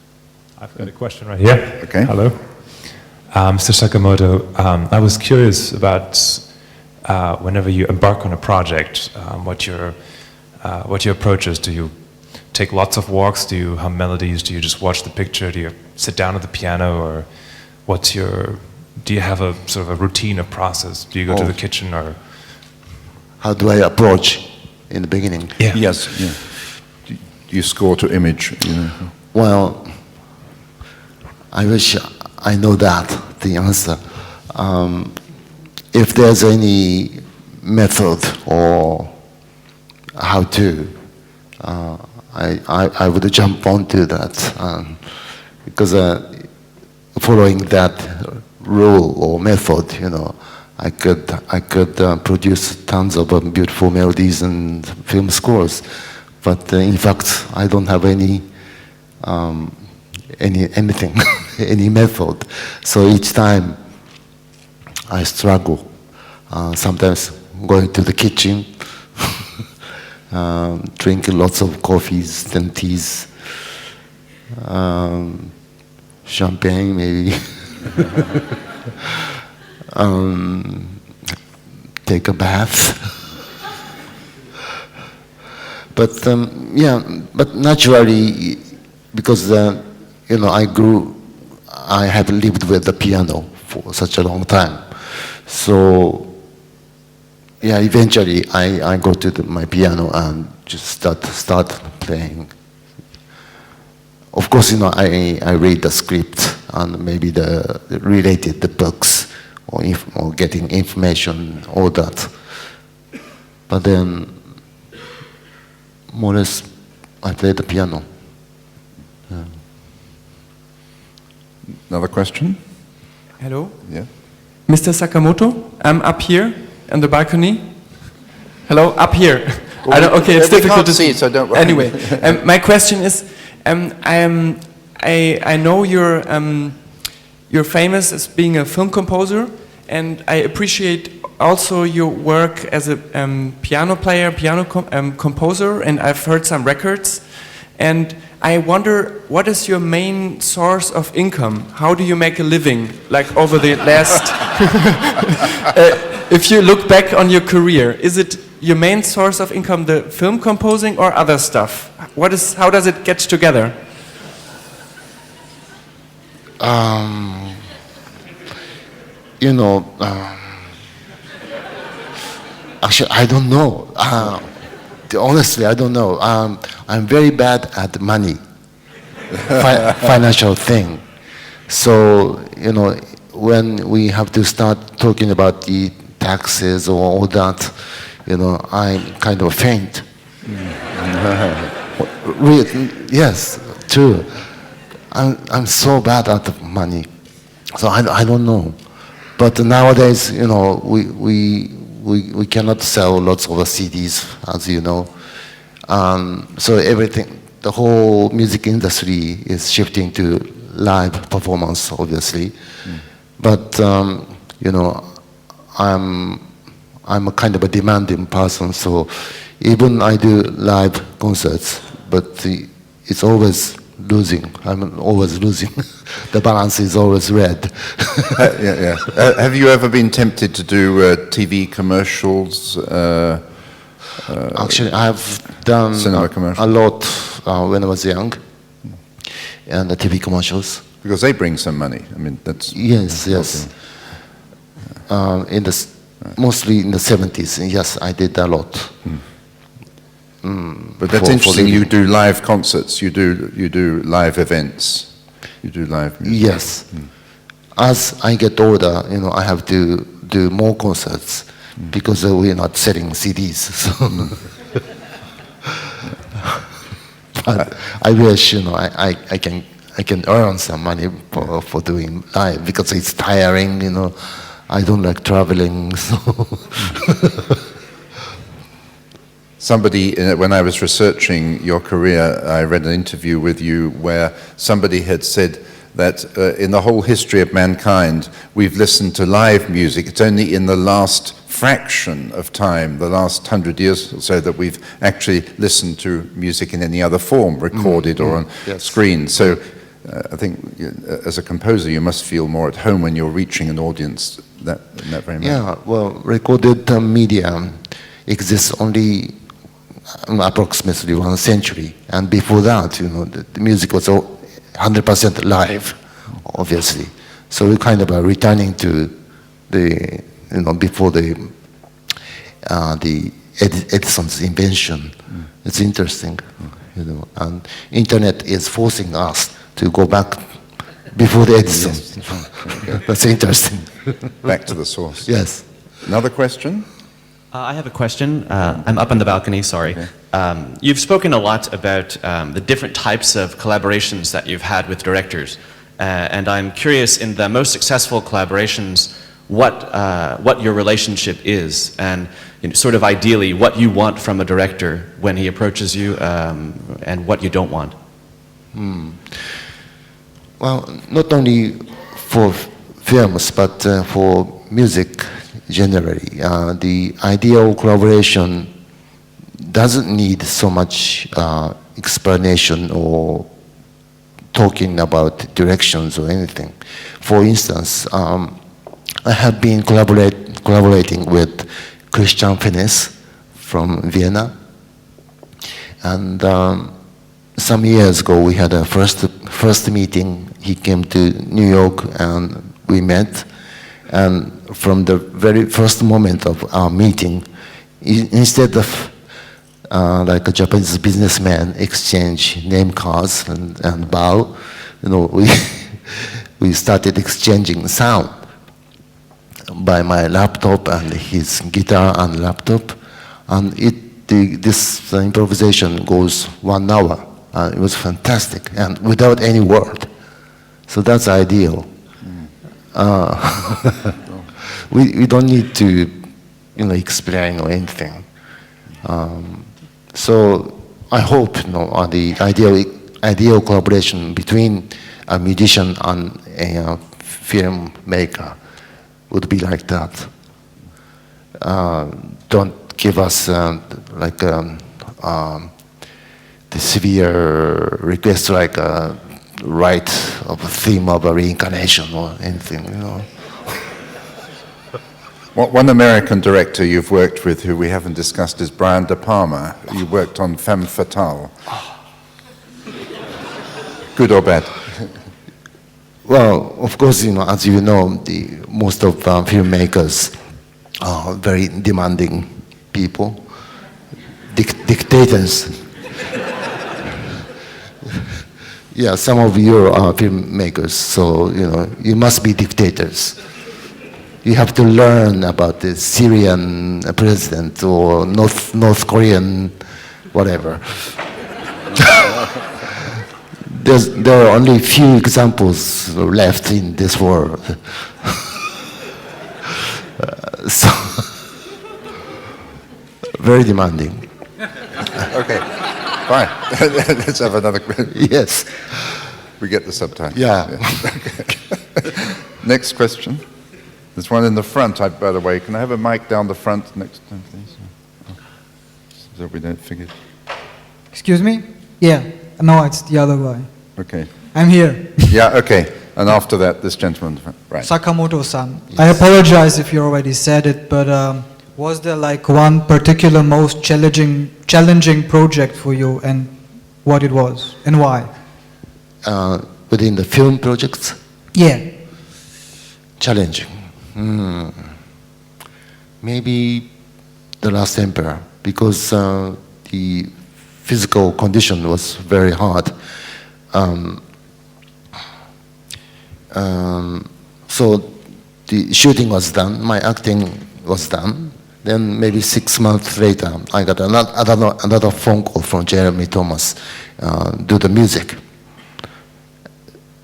I've got a question right here. Okay. Hello. Mr. Sakamoto, I was curious about whenever you embark on a project, what your approach is. Do you take lots of walks? Do you hum melodies? Do you just watch the picture? Do you sit down at the piano? Or do you have a sort of a routine, a process? Do you go to the kitchen or? How do I approach in the beginning? Yeah. Yes. Yeah. Do you score to image? You know? Well, I wish I know that, the answer. If there's any method or how to, I would jump onto that. Because following that rule or method, you know, I could produce tons of beautiful melodies and film scores. But in fact, I don't have anything, any method. So each time I struggle. Sometimes going to the kitchen, drinking lots of coffees and teas, champagne maybe. Take a bath. But yeah, but naturally, because you know, I have lived with the piano for such a long time. So yeah, eventually I go to my piano and just start playing. Of course, you know, I read the script and maybe the books or getting information, all that. But then, more or less, I play the piano. Yeah. Another question? Hello, Yeah. Mr. Sakamoto. I'm up here on the balcony. Hello, up here. I don't, okay, it's we difficult can't to see, so don't worry. Anyway, my question is, I know you're famous as being a film composer, and I appreciate also your work as a piano player, composer, and I've heard some records. And I wonder, what is your main source of income? How do you make a living, like over the last... if you look back on your career, is it your main source of income the film composing or other stuff? How does it get together? You know, actually, I don't know. Honestly, I don't know. I'm very bad at money, financial thing. So, you know, when we have to start talking about the taxes or all that, you know, I kind of faint. Really, yes, true. I'm so bad at money, so I don't know. But nowadays, you know, we cannot sell lots of CDs, as you know. So everything, the whole music industry is shifting to live performance, obviously. But you know, I'm a kind of a demanding person, so even I do live concerts, but it's always losing. I'm always losing. The balance is always red. Yeah. Have you ever been tempted to do TV commercials? Actually, I've done Cinema commercials. a lot when I was young, and the TV commercials. Because they bring some money. I mean, that's... Yes. Mostly in the 70s, yes, I did a lot. But that's interesting. You do live concerts. You do live events. You do live music. Yes. As I get older, I have to do more concerts because we're not selling CDs. So. But I wish, I can earn some money for doing live because it's tiring, I don't like traveling, so. Somebody, when I was researching your career, I read an interview with you where somebody had said that in the whole history of mankind, we've listened to live music. It's only in the last fraction of time, the last 100 years or so, that we've actually listened to music in any other form, recorded or on screen. So I think as a composer, you must feel more at home when you're reaching an audience in that very moment. Yeah, well, recorded media exists only approximately 1 century. And before that, the music was 100% live, obviously. So we're kind of returning to the, before the Edison's invention. It's interesting, and internet is forcing us to go back before the Edison. Yes. That's interesting. Back to the source. Yes. Another question? I have a question. I'm up on the balcony, sorry. Okay. You've spoken a lot about the different types of collaborations that you've had with directors. And I'm curious, in the most successful collaborations, what your relationship is, and sort of ideally what you want from a director when he approaches you, and what you don't want. Well, not only for films, but for music generally. The ideal collaboration doesn't need so much explanation or talking about directions or anything. For instance, I have been collaborating with Christian Fennes from Vienna, and some years ago we had a first meeting. He came to New York and we met, and from the very first moment of our meeting, instead of like a Japanese businessman exchange name cards and bow, we started exchanging sound by my laptop and his guitar and laptop, and this improvisation goes 1 hour. It was fantastic, and without any word. So that's ideal. We don't need to, explain or anything. So I hope, the ideal collaboration between a musician and a filmmaker would be like that. Don't give us the severe request like write of a theme of a reincarnation or anything, One American director you've worked with who we haven't discussed is Brian De Palma. You worked on Femme Fatale. Good or bad? Well, of course, as you know, most of filmmakers are very demanding people, dictators. Yeah, some of you are filmmakers, so you must be dictators. You have to learn about the Syrian president or North Korean, whatever. There are only few examples left in this world. So, very demanding. Okay, fine. Let's have another question. Yes. We get the subtitle. Yeah. Okay. Next question. There's one in the front, by the way. Can I have a mic down the front next time, please? So we don't forget. Excuse me? Yeah. No, it's the other way. Okay. I'm here. Yeah, okay. And after that, this gentleman, right. Sakamoto-san. I apologize if you already said it, but was there like one particular most challenging project for you, and what it was and why? Within the film projects? Yeah. Challenging. Maybe The Last Emperor, because the physical condition was very hard. So the shooting was done, my acting was done. Then maybe 6 months later, I got another phone call from Jeremy Thomas, do the music.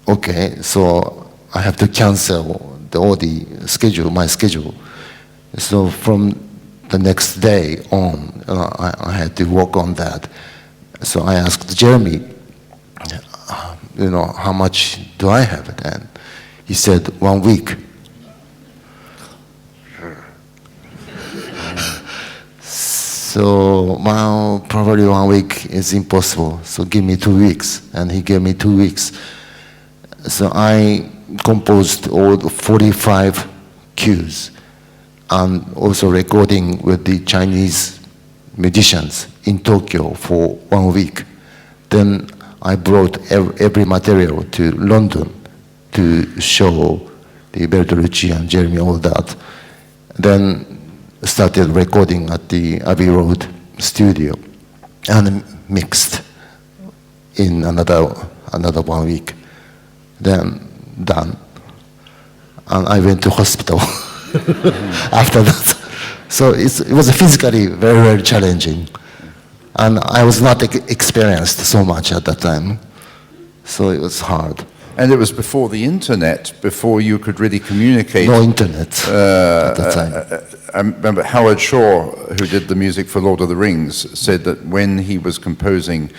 Okay, so I have to cancel all the schedule, my schedule. So from the next day on, I had to work on that. So I asked Jeremy, how much do I have? And he said, 1 week. So now probably 1 week is impossible. So give me 2 weeks. And he gave me 2 weeks. So I composed all the 45 cues and also recording with the Chinese musicians in Tokyo for 1 week. Then I brought every material to London to show the Bertolucci and Jeremy, all that. Then started recording at the Abbey Road studio and mixed in another 1 week. Then done. And I went to hospital after that. So it was physically very, very challenging. And I was not experienced so much at that time. So it was hard. And it was before the internet, before you could really communicate. No internet at that time. I remember Howard Shore, who did the music for Lord of the Rings, said that when he was composing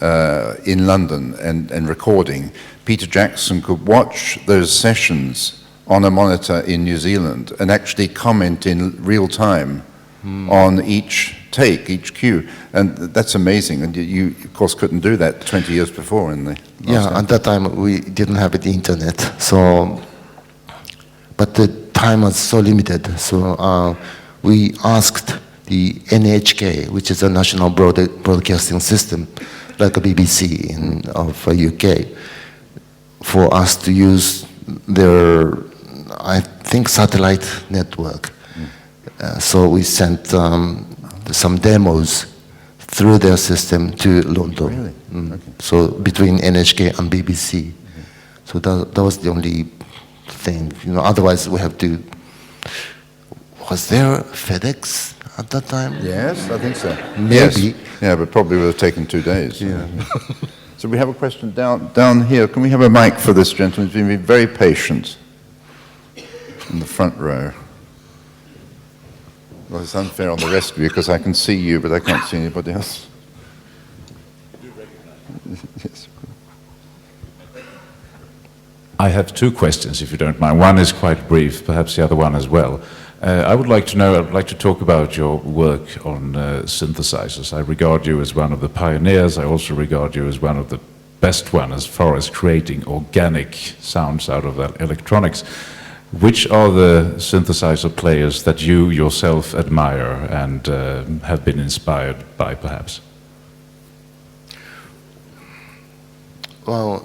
in London and recording, Peter Jackson could watch those sessions on a monitor in New Zealand and actually comment in real time on each take, each cue. And that's amazing. And you of course, couldn't do that 20 years before in the last at that time we didn't have the internet. So, but the time was so limited. So we asked the NHK, which is a national broadcasting system, like a BBC of UK, for us to use their, I think, satellite network. So we sent some demos through their system to London. Really? Okay. So between NHK and BBC. So that was the only thing. Otherwise we have to. Was there FedEx at that time? Yes, I think so. Maybe. Yes. Yeah, but probably would have taken 2 days. Yeah. So we have a question down here. Can we have a mic for this gentleman? He's been very patient in the front row. Well, it's unfair on the rest of you because I can see you, but I can't see anybody else. Yes. I have 2 questions, if you don't mind. One is quite brief, perhaps the other one as well. I would like to talk about your work on synthesizers. I regard you as one of the pioneers. I also regard you as one of the best one as far as creating organic sounds out of electronics. Which are the synthesizer players that you yourself admire and have been inspired by, perhaps? Well,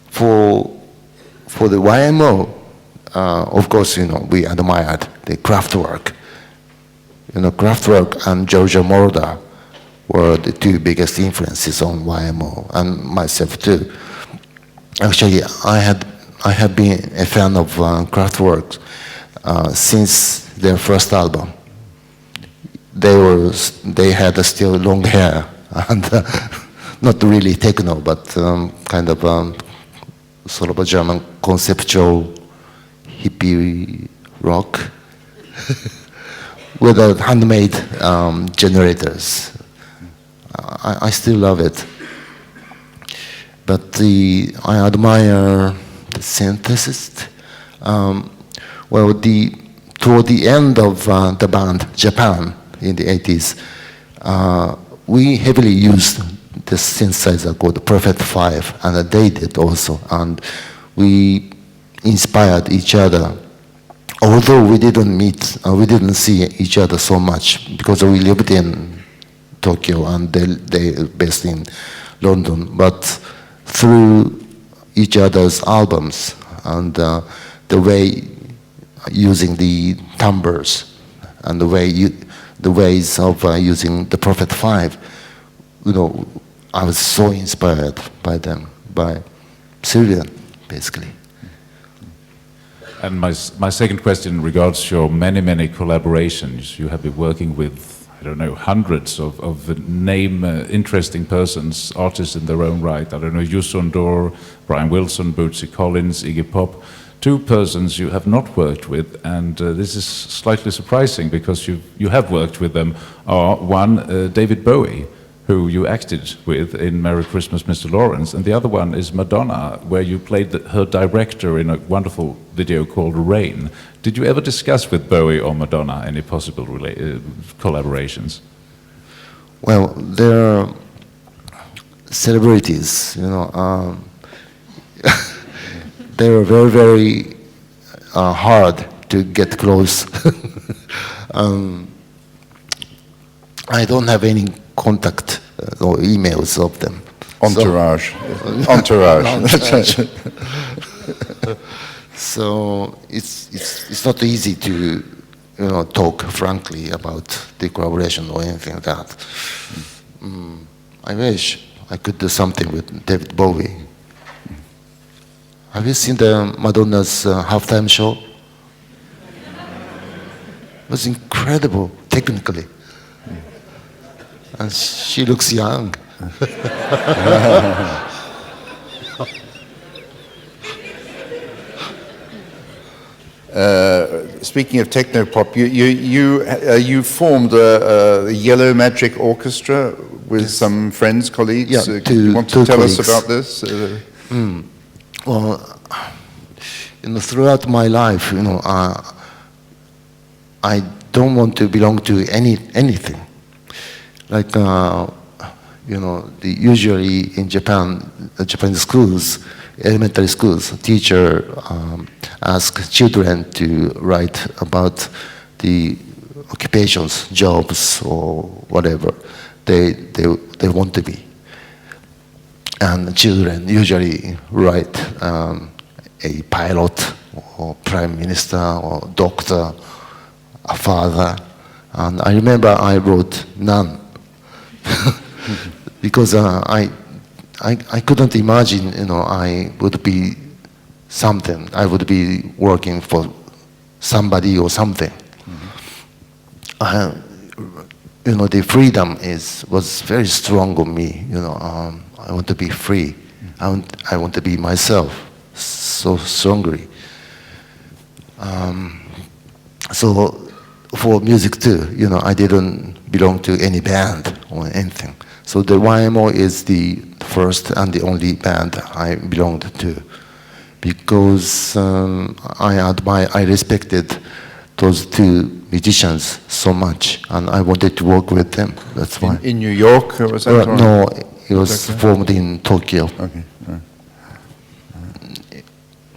for the YMO, of course, we admired the Kraftwerk. Kraftwerk and Giorgio Moroder were the 2 biggest influences on YMO, and myself too. Actually, I have been a fan of Kraftwerk since their first album. They had still long hair and not really techno, but kind of sort of a German conceptual hippie rock with handmade generators. I still love it. But I admire the synthesist. Toward the end of the band, Japan, in the 80s, we heavily used this synthesizer called Prophet 5, and they did also. And we inspired each other. Although we didn't meet, we didn't see each other so much because we lived in Tokyo and they based in London. But through each other's albums and the way using the timbres and the ways of using the Prophet 5, I was so inspired by them, by Sylvian, basically. And my second question regards your many, many collaborations. You have been working with, I don't know, hundreds of interesting persons, artists in their own right. I don't know, Yusun Dor, Brian Wilson, Bootsy Collins, Iggy Pop. Two persons you have not worked with, and this is slightly surprising because you have worked with them, are one, David Bowie, who you acted with in Merry Christmas, Mr. Lawrence, and the other one is Madonna, where you played her director in a wonderful video called Rain. Did you ever discuss with Bowie or Madonna any possible collaborations? Well, they're celebrities, they were very, very hard to get close. I don't have any contact or emails of them. Entourage. Entourage. So it's not easy to talk frankly about the collaboration or anything like that. I wish I could do something with David Bowie. Have you seen the Madonna's halftime show? It was incredible technically. And she looks young. Speaking of techno-pop, you formed a Yellow Magic Orchestra with some friends, colleagues. Yeah, you want to tell colleagues. us about this? Well, throughout my life, I don't want to belong to anything. Like, usually in Japan, Japanese schools, elementary schools, teacher ask children to write about the occupations, jobs, or whatever they want to be. And children usually write a pilot, or prime minister, or doctor, a father. And I remember I wrote none. Because I couldn't imagine, I would be something. I would be working for somebody or something. The freedom was very strong on me. I want to be free. I want to be myself so strongly. So for music too, I didn't belong to any band or anything. So the YMO is the first and the only band I belonged to, because I respected those two musicians so much, and I wanted to work with them. That's why. In New York, was that? No, it was formed in Tokyo. Okay.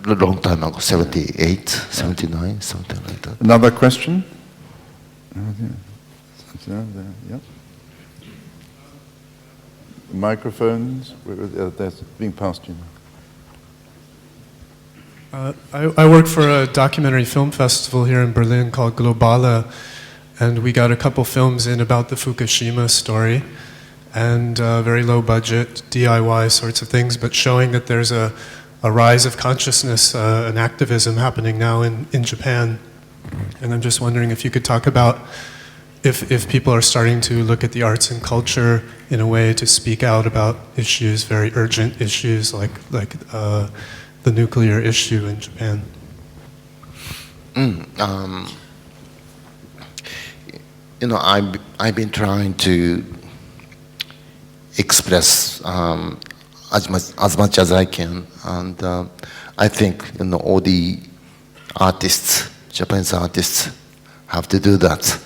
A long time ago, 78, 79, something like that. Another question? Yeah. Microphones, that's being passed to you. I work for a documentary film festival here in Berlin called Globale, and we got a couple films in about the Fukushima story, and very low budget, DIY sorts of things, but showing that there's a rise of consciousness and activism happening now in Japan. And I'm just wondering if you could talk about if people are starting to look at the arts and culture in a way to speak out about issues, very urgent issues like the nuclear issue in Japan. I've been trying to express as much as I can, and I think all the artists, Japanese artists, have to do that.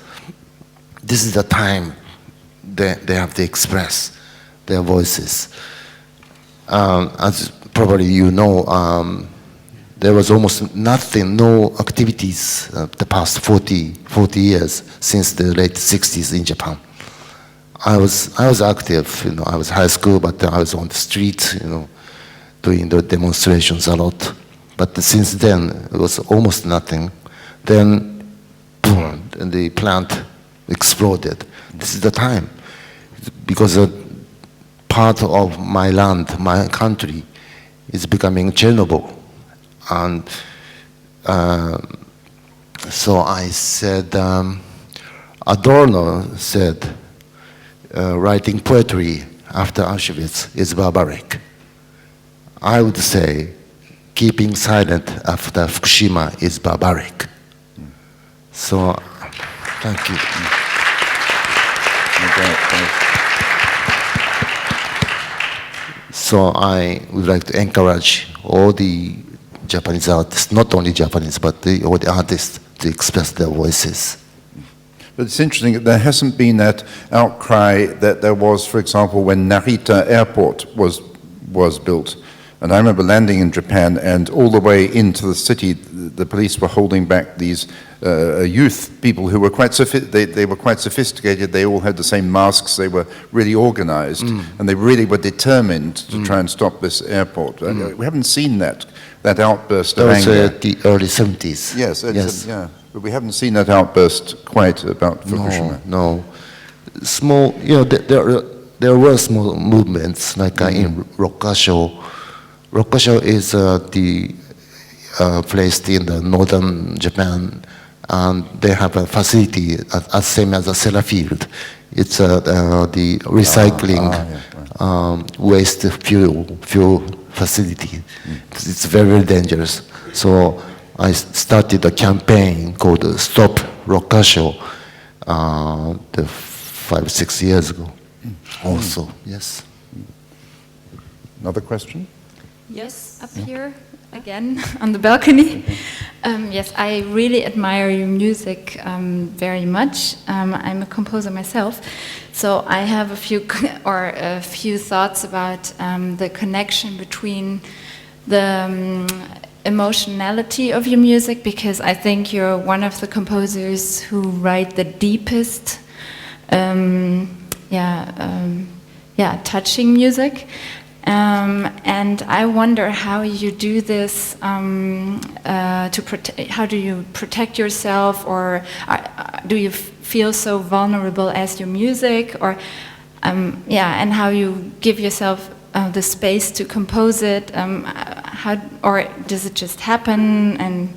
This is the time they have to express their voices. As probably you know, there was almost nothing, no activities the past 40 years since the late 60s in Japan. I was active, I was high school, but I was on the street, doing the demonstrations a lot. But since then, it was almost nothing. Then, boom, and the plant exploded. This is the time, because a part of my land, my country, is becoming Chernobyl. And so I said, Adorno said, writing poetry after Auschwitz is barbaric. I would say, keeping silent after Fukushima is barbaric. So, thank you. So I would like to encourage all the Japanese artists, not only Japanese, but all the artists to express their voices. But it's interesting that there hasn't been that outcry that there was, for example, when Narita Airport was built. And I remember landing in Japan, and all the way into the city, the police were holding back these youth people who were they were quite sophisticated. They all had the same masks. They were really organized, and they really were determined to try and stop this airport. We haven't seen that outburst of anger. That was the early 70s. Yes, yeah. But we haven't seen that outburst quite about Fukushima. No. Small, there were small movements, like in Rokkasho. Rokkasho is placed in the northern Japan, and they have a facility as same as a Sellafield. It's the recycling waste fuel facility. It's very, very dangerous. So I started a campaign called Stop Rokkasho 5-6 years ago. Also, yes. Another question? Yes, up here again on the balcony. Yes, I really admire your music very much. I'm a composer myself, so I have a few thoughts about the connection between the emotionality of your music, because I think you're one of the composers who write the deepest, touching music. And I wonder how you do this. How do you protect yourself, or do you feel so vulnerable as your music, or and how you give yourself the space to compose it? Or does it just happen? And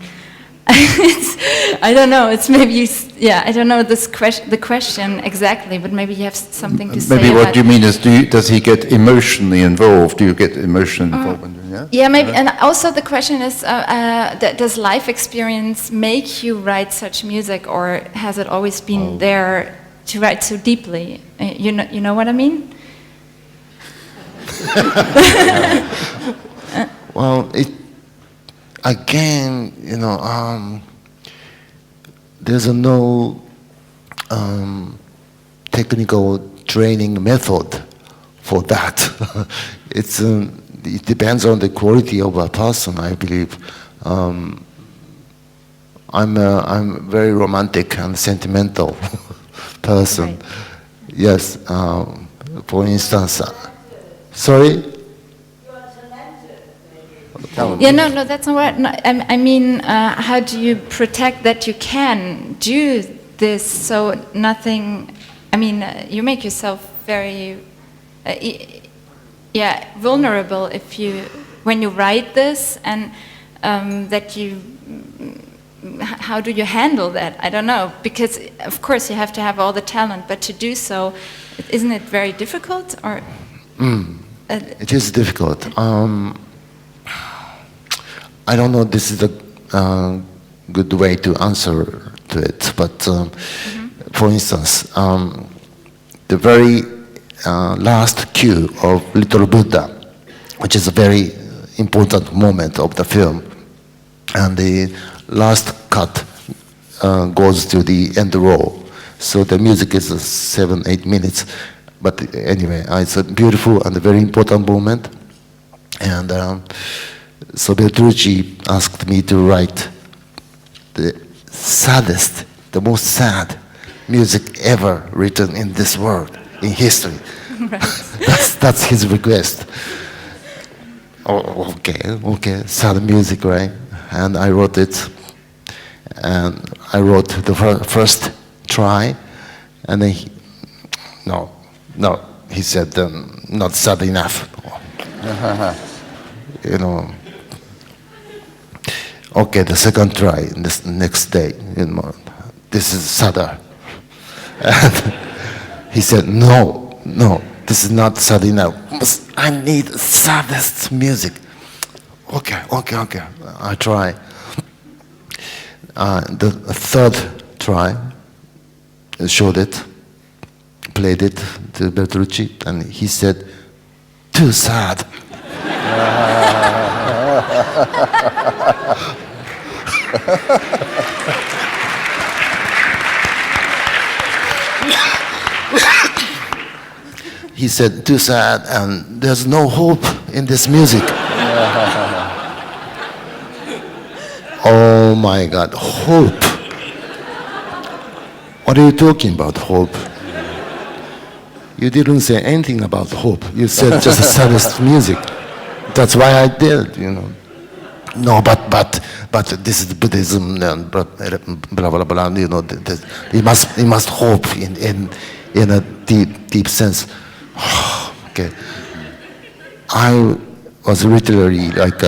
I don't know. It's maybe I don't know the question exactly, but maybe you have something to say. Maybe what you mean is, does he get emotionally involved? Do you get emotionally involved? Yeah, maybe. And also the question is, does life experience make you write such music, or has it always been there to write so deeply? You know what I mean? Well, again, there's no technical training method for that. It depends on the quality of a person, I believe. I'm a very romantic and sentimental person. Right. Yes. For instance, sorry. Yeah, no, that's not what. No, I mean, how do you protect that you can do this so nothing? I mean, you make yourself very, vulnerable when you write this, and that you. How do you handle that? I don't know, because of course you have to have all the talent, but to do so, isn't it very difficult? Or it is difficult. I don't know. This is a good way to answer to it, but for instance, the very last cue of Little Buddha, which is a very important moment of the film, and the last cut goes to the end roll. So the music is 7-8 minutes. But anyway, it's a beautiful and a very important moment. And so Bertolucci asked me to write the saddest, the most sad music ever written in this world, in history. Right. That's his request. Oh, okay, sad music, right? And I wrote it. And I wrote the first try, and then he said, not sad enough. You know. Okay, the second try, this next day, you know, this is sadder. And he said, no, this is not sad enough. I need saddest music. Okay, I try. The third try, showed it, played it to Bertolucci, and he said, too sad. He said, too sad, and there's no hope in this music. Oh my God, hope. What are you talking about, hope? You didn't say anything about hope. You said just the saddest music. That's why I did, you know. No, but this is Buddhism and blah blah blah. You know, you must hope in a deep sense. Okay, I was literally like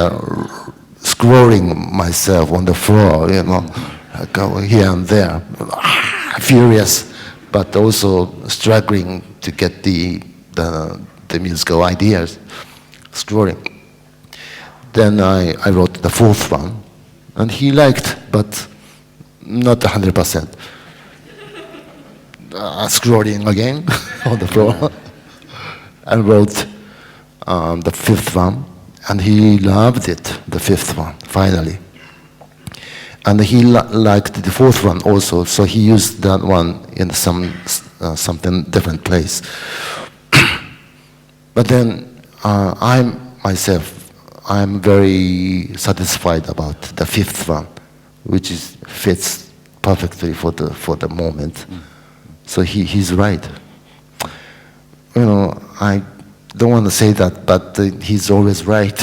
scrolling myself on the floor, you know, go here and there, furious, but also struggling to get the musical ideas, scrolling. Then I wrote the fourth one, and he liked, but not 100%. Scrolling again on the floor, and wrote the fifth one, and he loved it, the fifth one, finally. And he liked the fourth one also, so he used that one in something different place. But then I'm very satisfied about the fifth one, which fits perfectly for the moment. So he's right. You know, I don't want to say that, but he's always right.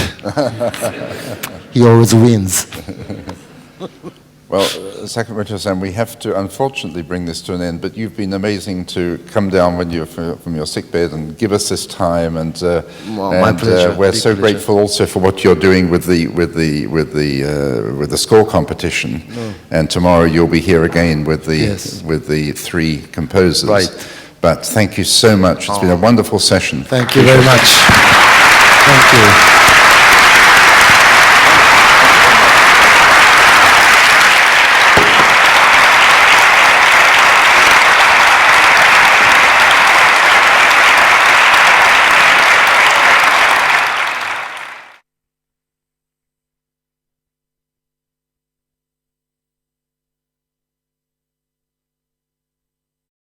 He always wins. Well, Sakamoto-san, we have to unfortunately bring this to an end, but you've been amazing to come down when you're from your sickbed and give us this time, and my pleasure. We're Big so pleasure. grateful also for what you're doing with the score competition. And tomorrow you'll be here again with the three composers. Right. But thank you so much. It's been a wonderful session. Thank you very much. Thank you.